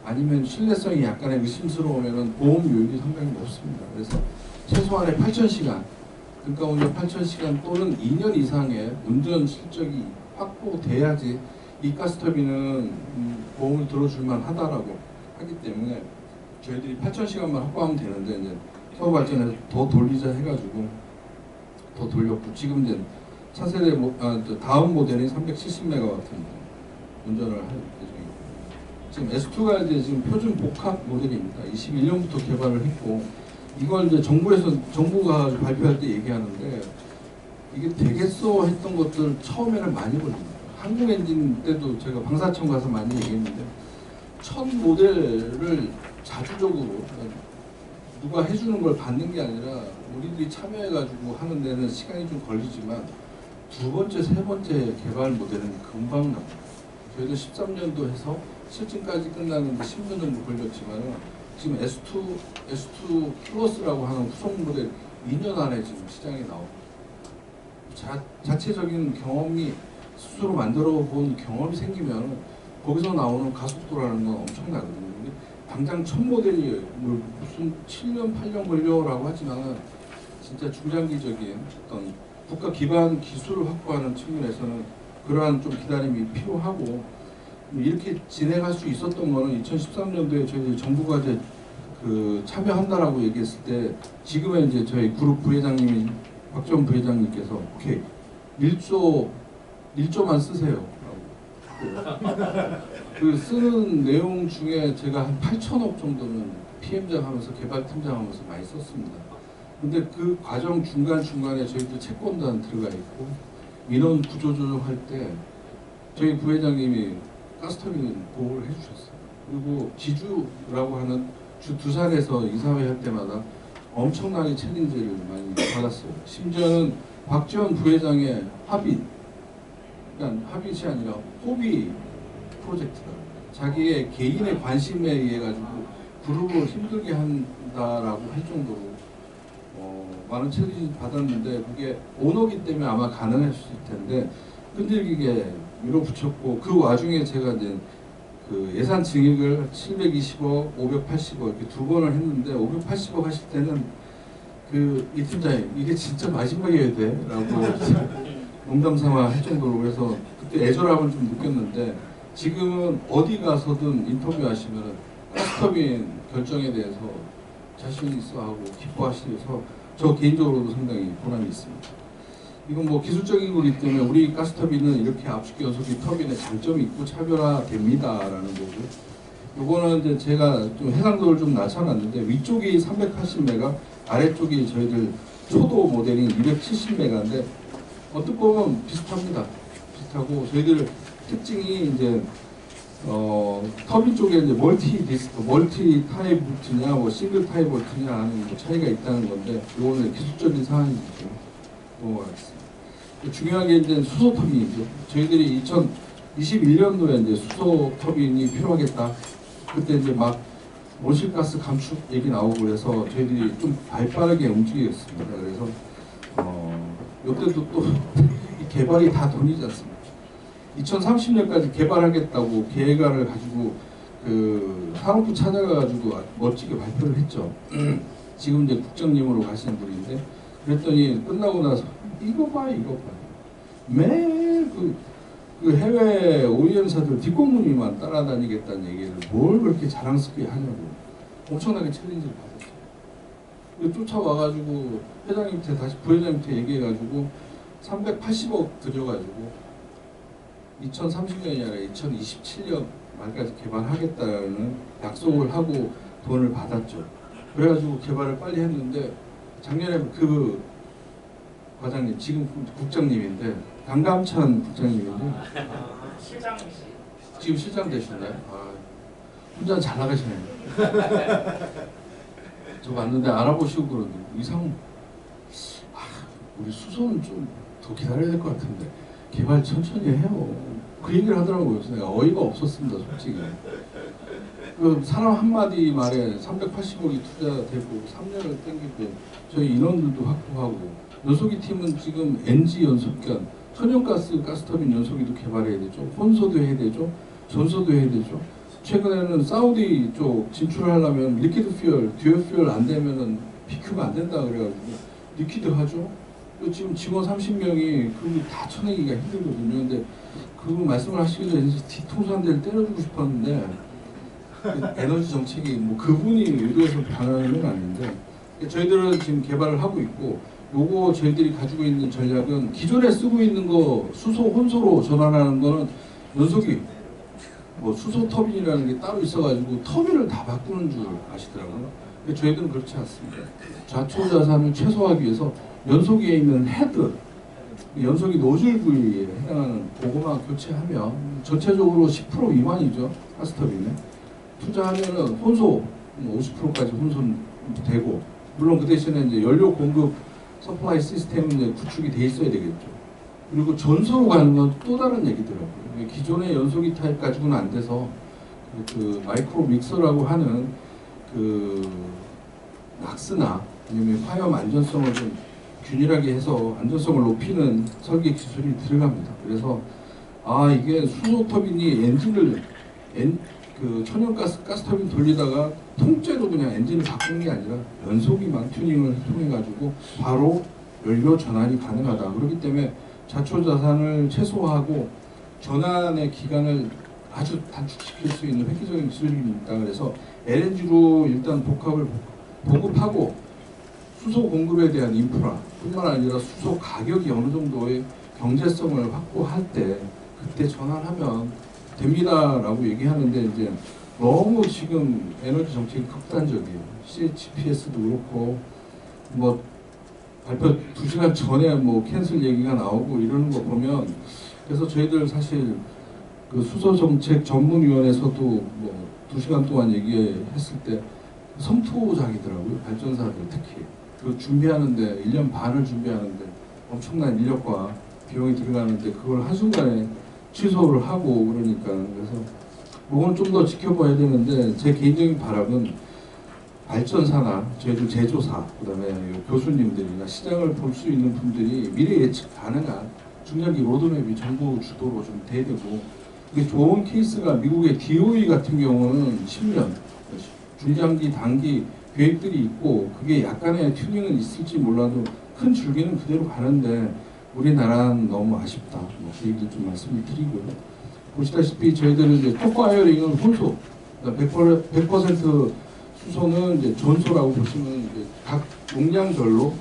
아니면 신뢰성이 약간의 의심스러우면 보험료율이 상당히 높습니다. 그래서 최소한의 8,000시간, 등가 운전 8,000시간 또는 2년 이상의 운전 실적이 확보돼야지 이 가스터빈은 보험을 들어줄만 하다라고 하기 때문에 저희들이 8,000시간만 확보하면 되는데 이제 서울발전에서 더 돌리자 해가지고 더 돌렸고 지금 이제 차세대 다음 모델인 370MW 운전을 할 예정이고 지금 S2가 이제 지금 표준 복합 모델입니다. 21년부터 개발을 했고 이걸 이제 정부가 발표할 때 얘기하는데 이게 되겠어 했던 것들 처음에는 많이 걸립니다. 한국 엔진 때도 제가 방사청 가서 많이 얘기했는데 첫 모델을 자주적으로 누가 해주는 걸 받는 게 아니라 우리들이 참여해가지고 하는 데는 시간이 좀 걸리지만 두 번째, 세 번째 개발 모델은 금방 나옵니다. 저희도 13년도 해서 실증까지 끝나는데 10년 정도 걸렸지만 지금 S2 플러스라고 하는 후속 모델 2년 안에 지금 시장에 나옵니다. 자체적인 경험이 스스로 만들어 본 경험이 생기면 거기서 나오는 가속도라는 건 엄청나거든요. 근데 당장 첫 모델이 무슨 7년, 8년 걸려라고 하지만 진짜 중장기적인 어떤 국가 기반 기술을 확보하는 측면에서는 그러한 좀 기다림이 필요하고 이렇게 진행할 수 있었던 거는 2013년도에 저희 정부가 이제 참여한다라고 얘기했을 때 지금의 이제 저희 그룹 부회장님이 박지원 부회장님께서 오케이 1조만 쓰세요. 그 쓰는 내용 중에 제가 한 8천억 정도는 PM장 하면서 개발팀장 하면서 많이 썼습니다. 근데 그 과정 중간중간에 저희도 채권단 들어가 있고 민원 구조조정할 때 저희 부회장님이 가스터빈 보호를 해주셨어요. 그리고 지주라고 하는 두산에서 이사회 할 때마다 엄청나게 챌린지를 많이 받았어요. 심지어는 박지원 부회장의 그러니까 합의이 아니라 호비 프로젝트다. 자기의 개인의 관심에 의해 가지고 그룹을 힘들게 한다라고 할 정도로 많은 챌린지 받았는데 그게 오너기 때문에 아마 가능했을 텐데 끈질기게 밀어붙였고 그 와중에 제가 이제 그 예산 증액을 720억, 580억 이렇게 두 번을 했는데 580억 하실 때는 이 팀장님 이게 진짜 마지막이어야 돼 라고 농담 삼아 할 정도로 그래서 그때 애절함을 좀 느꼈는데 지금은 어디 가서든 인터뷰하시면 가스터빈 결정에 대해서 자신 있어 하고 기뻐하시면서 저 개인적으로도 상당히 보람이 있습니다. 이건 뭐 기술적인 거기 때문에 우리 가스터빈은 이렇게 압축 연소기 터빈의 장점이 있고 차별화됩니다라는 거고요. 요거는 이제 제가 좀 해상도를 좀 낮춰놨는데 위쪽이 380메가, 아래쪽이 저희들 초도 모델인 270메가인데 어떻게 보면 비슷합니다. 비슷하고 저희들 특징이 이제 터빈 쪽에 이제 멀티 타입 볼트냐, 뭐 싱글 타입 볼트냐 하는 뭐 차이가 있다는 건데 요거는 기술적인 사항이죠. 넘어가겠습니다. 중요한 게 이제 수소 터빈이죠. 저희들이 2021년도에 이제 수소 터빈이 필요하겠다. 그때 이제 막 온실가스 감축 얘기 나오고 그래서 저희들이 좀 발빠르게 움직이겠습니다. 그래서 이때도 또 개발이 다 돈이지 않습니까? 2030년까지 개발하겠다고 계획안을 가지고 그 산업부 찾아가가지고 멋지게 발표를 했죠. 지금 이제 국장님으로 가시는 분인데 그랬더니 끝나고 나서 이거 봐 매일 그 해외 OEM사들 뒷공무니만 따라다니겠다는 얘기를 뭘 그렇게 자랑스럽게 하냐고 엄청나게 챌린지를 받았어요. 쫓아와가지고 회장님한테 다시 부회장님한테 얘기해가지고 380억 들여가지고 2030년이 아니라 2027년 말까지 개발하겠다는 약속을 하고 돈을 받았죠. 그래가지고 개발을 빨리 했는데 작년에 그 과장님 지금 국장님인데 강감찬 국장님인데 실장이시. 지금 실장 되셨나요? 아, 혼자 잘 나가시네요. 저 봤는데 알아보시고 그러는데 이상 우리 수소는 좀 더 기다려야 될 것 같은데 개발 천천히 해요. 그 얘기를 하더라고요. 내가 어이가 없었습니다, 솔직히. 그 사람 한마디 말에 380억이 투자되고 3년을 땡기고 저희 인원들도 확보하고 연소기 팀은 지금 NG 연소기관 천연가스 가스터빈 연소기도 개발해야 되죠. 혼소도 해야 되죠. 전소도 해야 되죠. 최근에는 사우디 쪽 진출을 하려면 리퀴드 퓨얼, 듀얼 퓨얼 안 되면은 PQ가 안 된다 그래가지고 리퀴드 하죠. 지금 직원 30명이 그거 다 쳐내기가 힘들거든요. 근데 그거 말씀을 하시기 전에 뒤통수 한 대를 때려주고 싶었는데 에너지 정책이 뭐 그분이 의도해서 변하는 건 아닌데 저희들은 지금 개발을 하고 있고 요거 저희들이 가지고 있는 전략은 기존에 쓰고 있는 거 수소 혼소로 전환하는 거는 연소기 뭐 수소 터빈이라는 게 따로 있어가지고 터빈을 다 바꾸는 줄 아시더라고요. 근데 저희들은 그렇지 않습니다. 좌초 자산을 최소화하기 위해서 연소기에 있는 헤드, 연소기 노즐 부위에 해당하는 그거만 교체하면 전체적으로 10% 미만이죠. 가스터빈에. 투자하면은 혼소 50%까지 혼선되고 물론 그 대신에 이제 연료 공급 서플라이 시스템은 이제 구축이 돼 있어야 되겠죠. 그리고 전소로 가는 건 또 다른 얘기더라고요. 기존의 연소기 타입 가지고는 안 돼서 그 마이크로 믹서라고 하는 그 낙스나 아니면 화염 안전성을 좀 균일하게 해서 안전성을 높이는 설계 기술이 들어갑니다. 그래서 이게 수소 터빈이 엔진을 그 천연가스 가스터빈 돌리다가 통째로 그냥 엔진을 바꾸는 게 아니라 연소기만 튜닝을 통해 가지고 바로 연료 전환이 가능하다. 그렇기 때문에 자초 자산을 최소화하고 전환의 기간을 아주 단축시킬 수 있는 획기적인 기술입니다. 그래서 LNG로 일단 복합을 보급하고 수소 공급에 대한 인프라 뿐만 아니라 수소 가격이 어느 정도의 경제성을 확보할 때 그때 전환하면 됩니다라고 얘기하는데 이제 너무 지금 에너지 정책이 극단적이에요. CHPS도 그렇고 뭐 발표 2시간 전에 뭐 캔슬 얘기가 나오고 이러는 거 보면 그래서 저희들 사실 그 수소 정책 전문위원회에서도 뭐 2시간 동안 얘기했을 때 섬투장이더라고요. 발전사들 특히. 그 준비하는데 1년 반을 준비하는데 엄청난 인력과 비용이 들어가는데 그걸 한순간에 취소를 하고 그러니까 그래서 그건 좀 더 지켜봐야 되는데 제 개인적인 바람은 발전사나 저희들 제조사 그다음에 교수님들이나 시장을 볼 수 있는 분들이 미래 예측 가능한 중장기 로드맵이 정부 주도로 좀 돼야 되고 이게 좋은 케이스가 미국의 DOE 같은 경우는 10년 중장기 단기 계획들이 있고 그게 약간의 튜닝은 있을지 몰라도 큰 줄기는 그대로 가는데 우리나라는 너무 아쉽다. 그 얘기를 좀 말씀을 드리고요. 보시다시피 저희들은 이제 토커아이어링은 혼소, 100% 수소는 이제 전소라고 보시면 이제 각 용량별로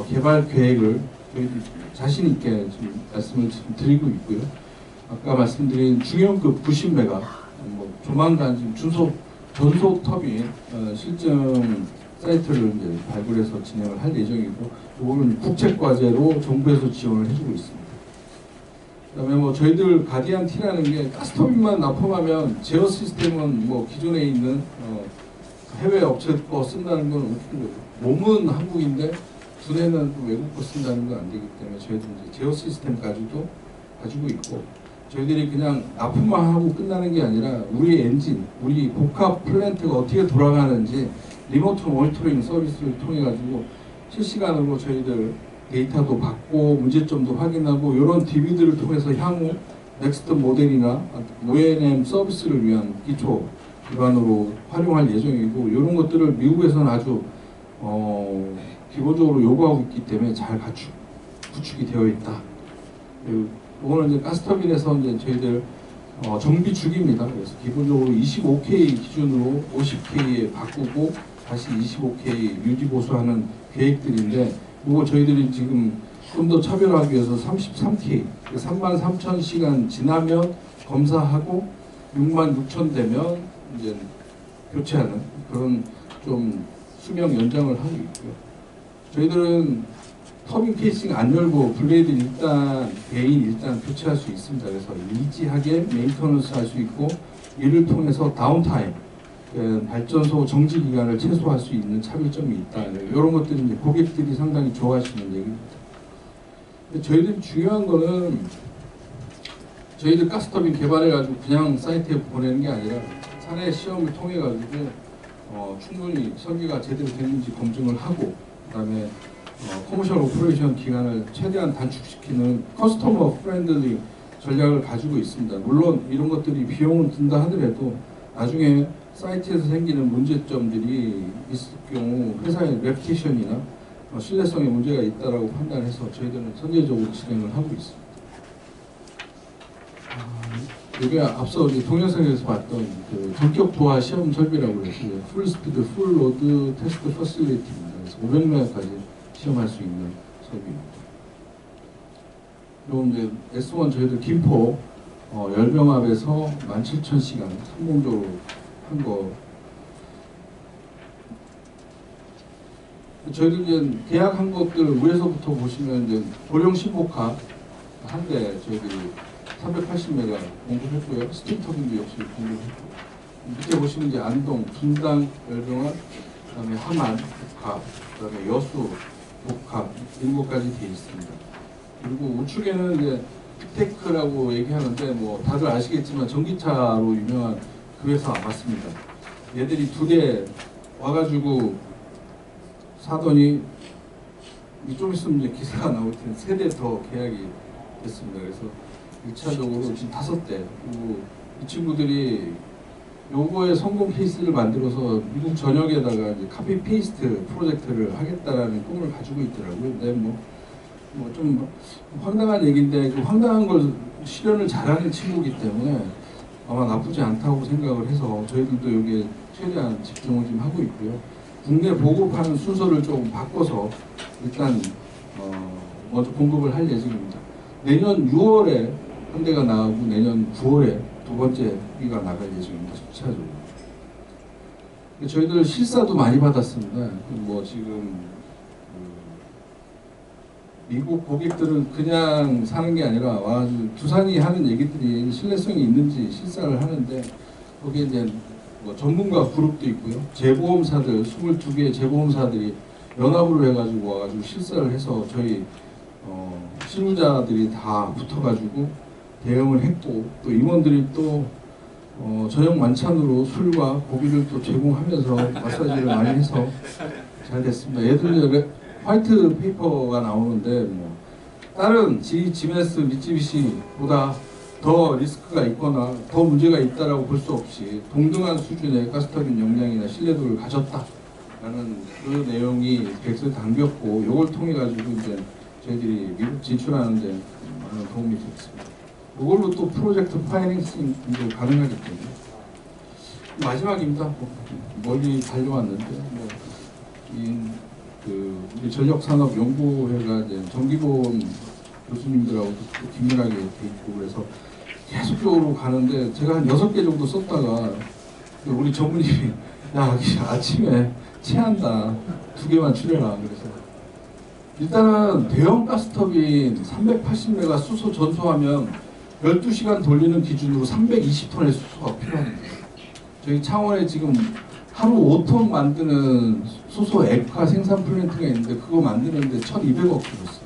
개발 계획을 저희들 자신 있게 지금 말씀을 지금 드리고 있고요. 아까 말씀드린 중형급 90메가 조만간 지금 전소 터빈 실증 사이트를 이제 발굴해서 진행을 할 예정이고 이거는 국책과제로 정부에서 지원을 해주고 있습니다. 그다음에 뭐 저희들 가디안 T라는 게 가스터빈만 납품하면 제어 시스템은 뭐 기존에 있는 해외 업체 거 쓴다는 건 웃긴 거죠. 몸은 한국인데 두뇌는 또 외국 거 쓴다는 건 안 되기 때문에 저희들 이제 제어 시스템까지도 가지고 있고 저희들이 그냥 납품만 하고 끝나는 게 아니라 우리 엔진, 우리 복합 플랜트가 어떻게 돌아가는지 리모트 모니터링 서비스를 통해 가지고 실시간으로 저희들 데이터도 받고 문제점도 확인하고 이런 DB들을 통해서 향후 넥스트 모델이나 ONM 서비스를 위한 기초 기반으로 활용할 예정이고 이런 것들을 미국에서는 아주 기본적으로 요구하고 있기 때문에 잘 구축이 되어 있다. 그리고 이거는 이제 가스터빈에서 이제 저희들 정비 중입니다. 그래서 기본적으로 25K 기준으로 50K에 바꾸고 다시 25K 유지 보수하는 계획들인데, 이거 저희들이 지금 좀 더 차별하기 위해서 33K, 33,000시간 지나면 검사하고 66,000 되면 이제 교체하는 그런 좀 수명 연장을 하고 있고요. 저희들은 터빈 케이싱 안 열고 블레이드 일단 교체할 수 있습니다. 그래서 일지하게 메인터넌스 할 수 있고, 이를 통해서 다운타임, 발전소 정지 기간을 최소화할 수 있는 차별점이 있다. 이런 것들이 이제 고객들이 상당히 좋아하시는 얘기입니다. 근데 저희들이 중요한 거는, 저희들 가스터빈 개발해가지고 그냥 사이트에 보내는 게 아니라 사내 시험을 통해가지고 충분히 설계가 제대로 됐는지 검증을 하고, 그다음에 커머셜 오퍼레이션 기간을 최대한 단축시키는 커스터머 프렌들리 전략을 가지고 있습니다. 물론 이런 것들이 비용은 든다 하더라도 나중에 사이트에서 생기는 문제점들이 있을 경우 회사의 레퓨테이션이나 신뢰성에 문제가 있다라고 판단해서 저희들은 선제적으로 진행을 하고 있습니다. 여기 앞서 동영상에서 봤던 그 전격 도화 시험 설비라고 해서 풀 스피드, 풀 로드 테스트 퍼실리티입니다. 그래서 500명까지 시험할 수 있는 설비입니다. 그리고 이제 S1 저희들 김포 열병합에서 17,000시간 성공적으로 한 거. 저희들 이제 계약한 것들 위에서부터 보시면 이제 고령 신곡화 한 대 저희들이 380메가 공급했고요. 스팀 터빈도 역시 공급했고, 밑에 보시면 이제 안동, 분당, 열병합, 그다음에 함안, 복합, 그다음에 여수, 복합 이런 것까지 되어 있습니다. 그리고 우측에는 이제 빅테크라고 얘기하는데 뭐 다들 아시겠지만 전기차로 유명한 그 회사 맞습니다. 얘들이 두 대 와가지고 사더니 좀 있으면 이제 기사가 나올 텐데 3대 더 계약이 됐습니다. 그래서 1차적으로 지금 5대, 그리고 이 친구들이 요거의 성공 케이스를 만들어서 미국 전역에다가 이제 카피 페이스트 프로젝트를 하겠다라는 꿈을 가지고 있더라고요. 근데 뭐 좀 황당한 얘기인데 그 황당한 걸 실현을 잘하는 친구이기 때문에 아마 나쁘지 않다고 생각을 해서 저희들도 여기에 최대한 집중을 좀 하고 있고요. 국내 보급하는 순서를 좀 바꿔서 일단 먼저 공급을 할 예정입니다. 내년 6월에 한 대가 나오고 내년 9월에 두 번째 기가 나갈 예정입니다. 수차적으로. 저희들 실사도 많이 받았습니다. 뭐 지금 미국 고객들은 그냥 사는 게 아니라 와 두산이 하는 얘기들이 신뢰성이 있는지 실사를 하는데, 거기에 이제 뭐 전문가 그룹도 있고요. 재보험사들 22개의 재보험사들이 연합으로 해가지고 와가지고 실사를 해서 저희 실무자들이 다 붙어가지고 대응을 했고, 또 임원들이 또 저녁 만찬으로 술과 고기를 또 제공하면서 마사지를 많이 해서 잘 됐습니다. 얘들 화이트 페이퍼가 나오는데 뭐 다른 GMS, 미쯔비시보다 더 리스크가 있거나 더 문제가 있다라고 볼 수 없이 동등한 수준의 가스터빈 역량이나 신뢰도를 가졌다라는 그 내용이 객을 담겼고, 이걸 통해 가지고 이제 저희들이 미국 진출하는데 많은 도움이 됐습니다. 이걸로 또 프로젝트 파이낸싱도 가능하기 때문에. 마지막입니다. 멀리 달려왔는데 우리 전력산업연구회가 이제 정기보험 교수님들하고 또 긴밀하게 돼 있고 그래서 계속적으로 가는데, 제가 한 6개 정도 썼다가 우리 전무님이 야 아침에 체한다 2개만 줄여라. 그래서 일단은 대형 가스터빈 380메가 수소 전소하면 12시간 돌리는 기준으로 320톤의 수소가 필요합니다. 저희 창원에 지금 하루 5톤 만드는 수소 액화 생산 플랜트가 있는데 그거 만드는데 1,200억 들었어.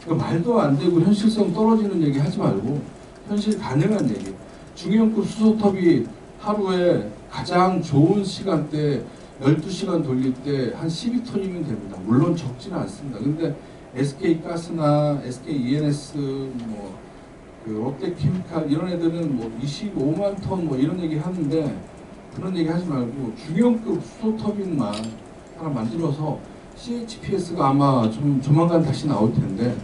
그러니까 말도 안 되고 현실성 떨어지는 얘기 하지 말고 현실 가능한 얘기. 중형급 수소톱이 하루에 가장 좋은 시간대 12시간 돌릴 때 한 12톤이면 됩니다. 물론 적지는 않습니다. 근데 SK가스나 SKENS 그 롯데케미칼 이런 애들은 뭐 25만 톤 뭐 이런 얘기 하는데, 그런 얘기 하지 말고 중형급 수소터빈만 하나 만들어서 CHPS가 아마 좀 조만간 다시 나올 텐데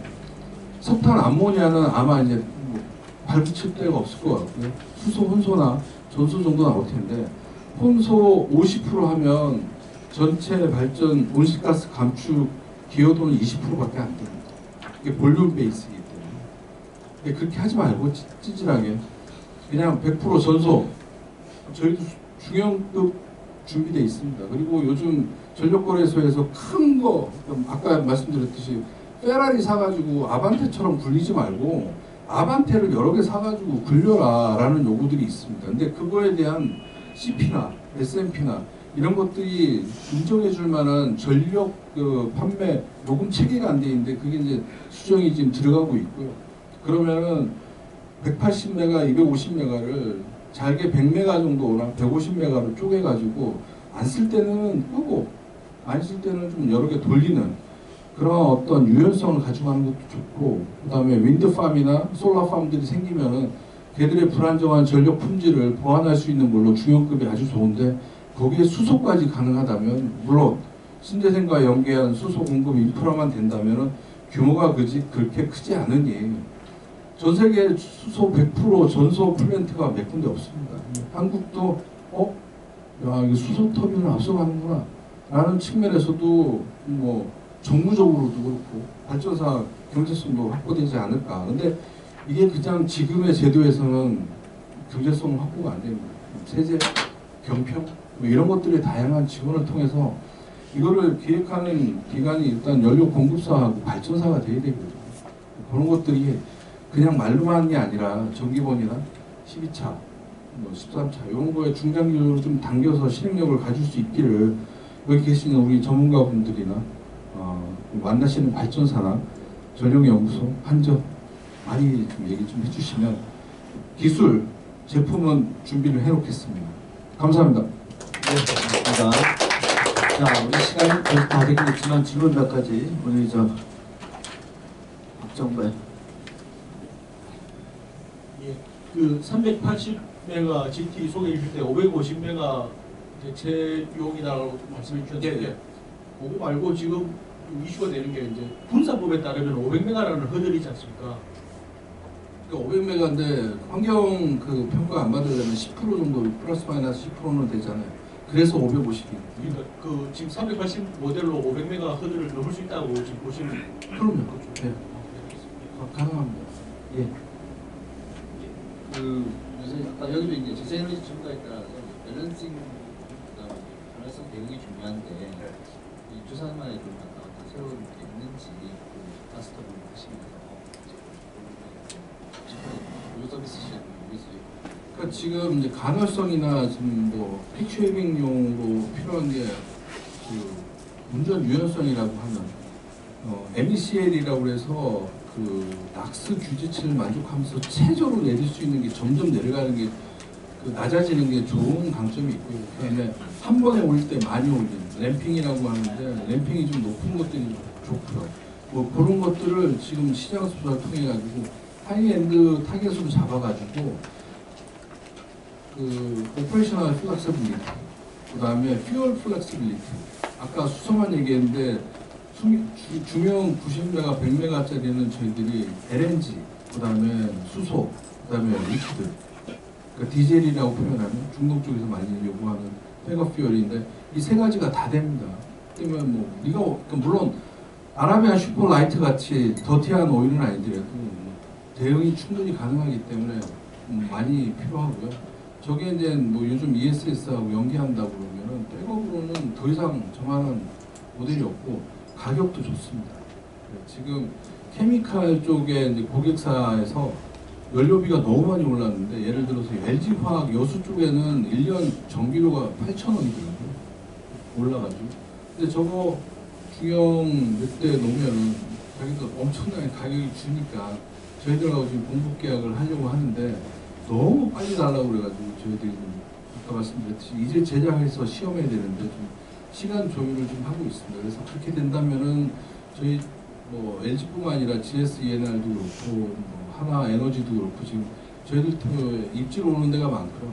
석탄 암모니아는 아마 이제 뭐 발붙일 데가 없을 것 같고요. 수소, 혼소나 전소 정도 나올 텐데 혼소 50% 하면 전체 발전 온실가스 감축 기여도는 20%밖에 안 됩니다. 이게 볼륨 베이스이기 때문에. 근데 그렇게 하지 말고 찌질하게 그냥 100% 전소. 저희도 중형급 준비되어 있습니다. 그리고 요즘 전력거래소에서 큰 거, 아까 말씀드렸듯이 페라리 사가지고 아반떼처럼 굴리지 말고 아반떼를 여러 개 사가지고 굴려라 라는 요구들이 있습니다. 근데 그거에 대한 CP나 SMP나 이런 것들이 인정해 줄 만한 전력 판매 요금 체계가 안 돼 있는데 그게 이제 수정이 지금 들어가고 있고요. 그러면은 180메가, 250메가를 잘게 100메가 정도나 150메가로 쪼개가지고 안 쓸 때는 끄고 안 쓸 때는 좀 여러 개 돌리는 그런 어떤 유연성을 가져가는 것도 좋고, 그 다음에 윈드팜이나 솔라팜들이 생기면은 걔들의 불안정한 전력 품질을 보완할 수 있는 걸로 중형급이 아주 좋은데 거기에 수소까지 가능하다면, 물론 신재생과 연계한 수소 공급 인프라만 된다면은 규모가 그렇게 크지 않으니 전 세계 수소 100% 전소 플랜트가 몇 군데 없습니다. 한국도 야, 이거 수소 터빈을 앞서가는구나 라는 측면에서도 뭐 정무적으로도 그렇고 발전사 경제성도 확보되지 않을까. 근데 이게 그냥 지금의 제도에서는 경제성 확보가 안 됩니다. 세제, 경평 뭐 이런 것들의 다양한 지원을 통해서 이거를 기획하는 기관이 일단 연료 공급사하고 발전사가 돼야 되거든요. 그런 것들이 그냥 말로만 하는 게 아니라 전기번이나 12차, 뭐 13차 이런 거에 중장기적으로 좀 당겨서 실행력을 가질 수 있기를 여기 계시는 우리 전문가분들이나 만나시는 발전사나 전력연구소, 한전 많이 좀 얘기 좀 해주시면 기술, 제품은 준비를 해놓겠습니다. 감사합니다. 네, 고맙습니다. 자, 우리 시간이 거의 다 되긴 했지만 질문 몇 가지 우리 박정배. 예, 그 380메가 GT 소개해 주실 때 550메가 대체용이라고 말씀해 주셨는데 그거 말고 지금 이슈가 되는 게 이제 군사법에 따르면 500메가라는 허들이지 않습니까? 그러니까 500메가인데 환경 그 평가 안 받으려면 10% 정도 플러스 마이너스 10%는 되잖아요. 그래서 550입니다. 그러니까 그 지금 380 모델로 500메가 허들을 넘을 수 있다고 지금 보시면 그럼요. 네. 가능합니다. 예. 그 요새 아까 여기도 이제 재생에너지 첨가에 따라서 밸런싱 그다음에 변화성 대응이 중요한데 이 주사만의 좀 갔다 왔다 새로운 게 있는지 그 마스터를 하시면서 요 서비스 시장 위해서. 그러니까 지금 이제 간헐성이나 지금 뭐 픽쉐이빙용으로 필요한 게 그 운전 유연성이라고 하는 MECL이라고 해서 그 낙스 규제치를 만족하면서 최저로 내릴 수 있는 게 점점 내려가는 게 그 낮아지는 게 좋은 강점이 있고요. 그다음에 한 번에 올릴 때 많이 올리는 램핑이라고 하는데 램핑이 좀 높은 것들이 좋고요. 뭐 그런 것들을 지금 시장 수사를 통해 가지고 하이엔드 타겟으로 잡아가지고 그 오퍼레이셔널 플렉서빌리티, 그다음에 퓨얼 플렉서빌리티. 아까 수소만 얘기했는데 중형 90메가, 100메가짜리는 저희들이 LNG, 그다음에 수소, 그다음에 리퀴드, 그러니까 디젤이라고 표현하는 중동 쪽에서 많이 요구하는 페가퓨얼인데 이 세 가지가 다 됩니다. 그러면 뭐 이거 그러니까 물론 아라비안 슈퍼라이트 같이 더티한 오일은 아니더라도 대응이 충분히 가능하기 때문에 많이 필요하고요. 저게 이제 뭐 요즘 ESS하고 연계한다고 그러면은 백업으로는 더 이상 저만한 모델이 없고 가격도 좋습니다. 지금 케미칼 쪽에 이제 고객사에서 연료비가 너무 많이 올랐는데 예를 들어서 LG화학 여수 쪽에는 1년 전기료가 8,000원이더라고요. 올라가지고. 근데 저거 중형 몇 대 놓으면은 자기도 엄청나게 가격이 주니까 저희들하고 지금 공급 계약을 하려고 하는데 너무 빨리 달라고 그래가지고 저희들이 아까 말씀드렸듯이 이제 제작해서 시험해야 되는데 좀 시간 조율을 좀 하고 있습니다. 그래서 그렇게 된다면은 저희 뭐 LG뿐만 아니라 GS-ENR도 그렇고 뭐 하나에너지도 그렇고 지금 저희들 입지로 오는 데가 많고요.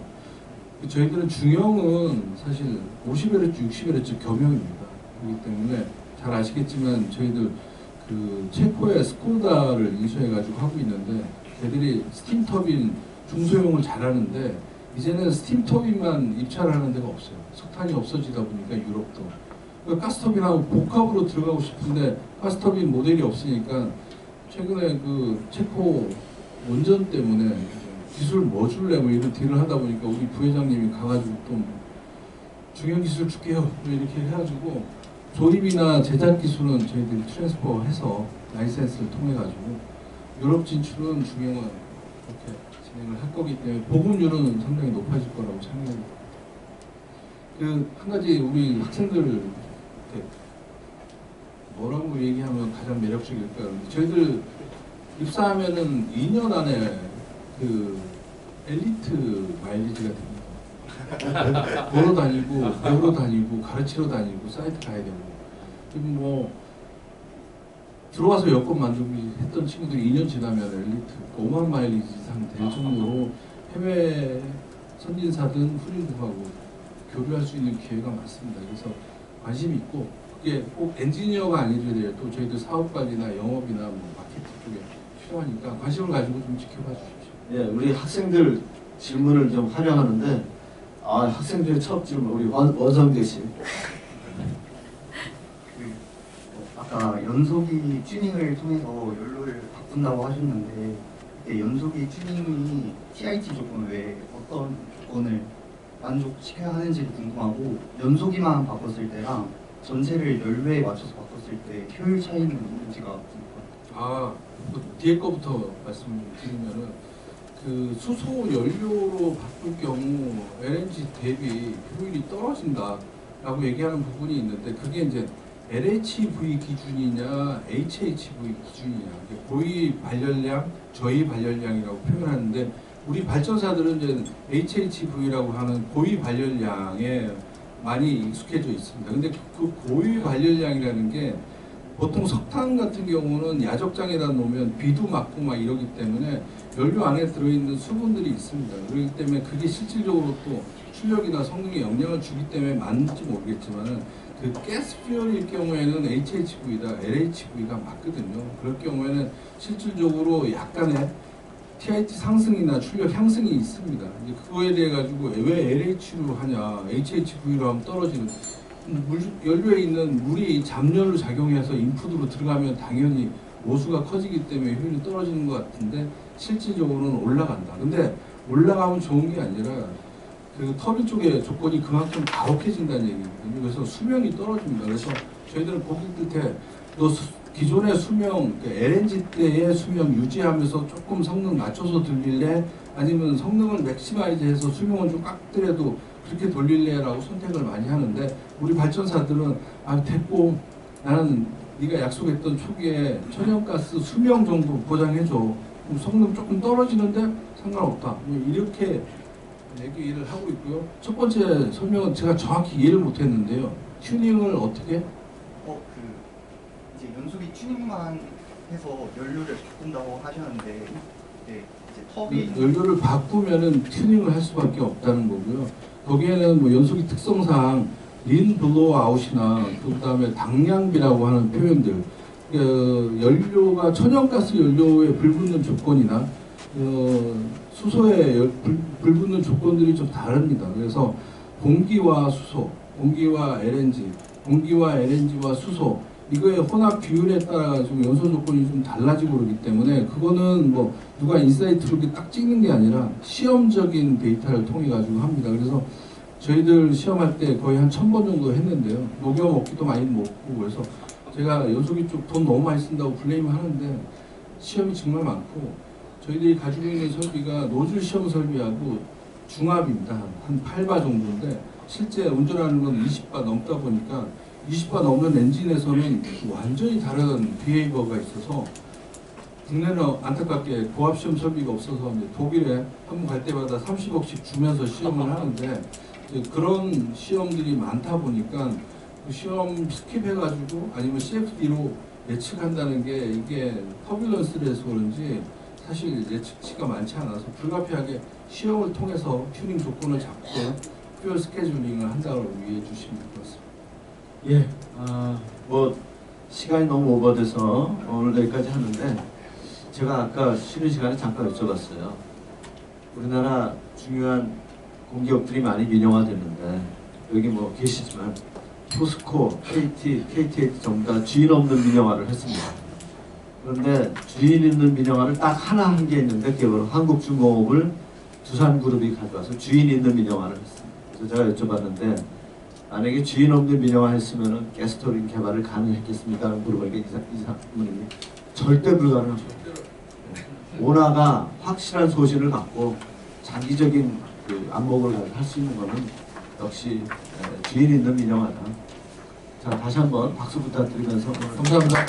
저희들은 중형은 사실 50Hz, 60Hz 겸용입니다. 그렇기 때문에 잘 아시겠지만 저희들 그 그 체코의 스코다를 인수해가지고 하고 있는데 걔들이 스팀 터빈 중소형을 잘하는데 이제는 스팀 터빈만 입찰하는 데가 없어요. 석탄이 없어지다 보니까 유럽도 그러니까 가스터빈하고 복합으로 들어가고 싶은데 가스터빈 모델이 없으니까 최근에 그 체코 원전 때문에 기술 뭐 줄래 뭐 이런 딜을 하다 보니까 우리 부회장님이 가가지고 좀 중형 기술 줄게요 뭐 이렇게 해가지고 조립이나 제작 기술은 저희들이 트랜스퍼해서 라이센스를 통해 가지고 유럽 진출은 중형은 그렇게 진행을 할 거기 때문에 보급률은 상당히 높아질 거라고 생각합니다. 그 한 가지 우리 학생들 이렇게 뭐라고 얘기하면 가장 매력적일까? 저희들 입사하면은 2년 안에 그 엘리트 마일리지가 됩니다. 보러 다니고 배우러 다니고 가르치러 다니고 사이트 가야 되고 그리고 뭐 들어와서 여권 만들기 했던 친구들이 2년 지나면 엘리트 5만 마일리지 이상 될 정도로 해외 선진사든 후진국하고 교류할 수 있는 기회가 많습니다. 그래서 관심 있고 그게 꼭 엔지니어가 아니더라도 또 저희들 사업관리나 영업이나 뭐 마케팅 쪽에 필요하니까 관심을 가지고 좀 지켜봐 주십시오. 예, 우리 학생들 질문을 좀 환영하는데 학생들의 첫 질문 우리 원성재 씨. 아까 연소기 튜닝을 통해서 연료를 바꾼다고 하셨는데 그때 연소기 튜닝이 TIT 조건 외에 어떤 조건을 만족시켜야 하는지도 궁금하고 연소기만 바꿨을 때랑 전체를 연료에 맞춰서 바꿨을 때 효율 차이는 있는지가 궁금합니다. 뭐 뒤에 거부터 말씀드리면은 그 수소 연료로 바꿀 경우 LNG 대비 효율이 떨어진다라고 얘기하는 부분이 있는데 그게 이제 LHV 기준이냐 HHV 기준이냐 고위 발열량, 저희 발열량이라고 표현하는데 우리 발전사들은 이제 HHV라고 하는 고위 발열량에 많이 익숙해져 있습니다. 근데 그 고위 발열량이라는 게 보통 석탄 같은 경우는 야적장에다 놓으면 비도 맞고 막 이러기 때문에 연료 안에 들어있는 수분들이 있습니다. 그렇기 때문에 그게 실질적으로 또 출력이나 성능에 영향을 주기 때문에 맞는지 모르겠지만은 그 가스 퓨얼일 경우에는 HHV다 LHV가 맞거든요. 그럴 경우에는 실질적으로 약간의 TIT 상승이나 출력 향승이 있습니다. 이제 그거에 대해 가지고 왜 LH로 하냐, HHV로 하면 떨어지는 연료에 있는 물이 잡열로 작용해서 인풋으로 들어가면 당연히 오수가 커지기 때문에 효율이 떨어지는 것 같은데 실질적으로는 올라간다. 근데 올라가면 좋은 게 아니라 그 터빈 쪽의 조건이 그만큼 가혹해진다는 얘기거든요. 그래서 수명이 떨어집니다. 그래서 저희들은 고객들한테 기존의 수명, LNG 때의 수명 유지하면서 조금 성능 낮춰서 돌릴래? 아니면 성능을 맥시마이즈해서 수명을 좀 깎더라도 그렇게 돌릴래? 라고 선택을 많이 하는데 우리 발전사들은 됐고 나는 네가 약속했던 초기에 천연가스 수명 정도 보장해줘. 그럼 성능 조금 떨어지는데 상관없다. 이렇게 얘기를 하고 있고요. 첫 번째 설명은 제가 정확히 이해를 못했는데요. 튜닝을 어떻게? 이제 연소기 튜닝만 해서 연료를 바꾼다고 하셨는데 이제 터빈 연료를 바꾸면은 튜닝을 할 수밖에 없다는 거고요. 거기에는 뭐 연소기 특성상 린 블로우 아웃이나 그다음에 당량비라고 하는 표현들, 연료가 천연가스 연료에 불붙는 조건이나 수소에 불붙는 조건들이 좀 다릅니다. 그래서 공기와 수소, 공기와 LNG, 공기와 LNG와 수소 이거의 혼합 비율에 따라 가지고 연소 조건이 좀 달라지고 그러기 때문에 그거는 뭐 누가 인사이트로 이렇게 딱 찍는 게 아니라 시험적인 데이터를 통해 가지고 합니다. 그래서 저희들 시험할 때 거의 한 1000번 정도 했는데요. 녹여 먹기도 많이 먹고 그래서 제가 연소기 쪽 돈 너무 많이 쓴다고 블레임을 하는데 시험이 정말 많고 저희들이 가지고 있는 설비가 노즐 시험 설비하고 중압입니다. 한 8바 정도인데 실제 운전하는 건 20바 넘다 보니까 20바 넘는 엔진에서는 완전히 다른 비헤이버가 있어서 국내는 안타깝게 고압 시험 설비가 없어서 이제 독일에 한 번 갈 때마다 30억씩 주면서 시험을 하는데 그런 시험들이 많다 보니까 그 시험 스킵해가지고 아니면 CFD로 예측한다는 게 이게 터뷸런스라서 그런지 사실 예측치가 많지 않아서 불가피하게 시험을 통해서 튜닝 조건을 잡고 퓨얼 스케줄링을 한다고 이해해 주시면 될 것 같습니다. 예, 뭐 시간이 너무 오버돼서 오늘 여기까지 하는데 제가 아까 쉬는 시간에 잠깐 여쭤봤어요. 우리나라 중요한 공기업들이 많이 민영화됐는데 여기 뭐 계시지만 포스코, KT, KTH 전부 다 주인 없는 민영화를 했습니다. 그런데 주인 있는 민영화를 딱 하나 한 게 있는데 그게 바로 한국중공업을 두산그룹이 가져와서 주인 있는 민영화를 했습니다. 그래서 제가 여쭤봤는데 만약에 주인 없는 민영화 했으면 가스터빈 개발을 가능했겠습니까? 라는 물어보니까 이사님이 절대 불가능합니다. 오나가 확실한 소신을 갖고 장기적인 그 안목을 할 수 있는 것은 역시 주인 있는 민영화다. 자, 다시 한번 박수 부탁드리면서 감사합니다.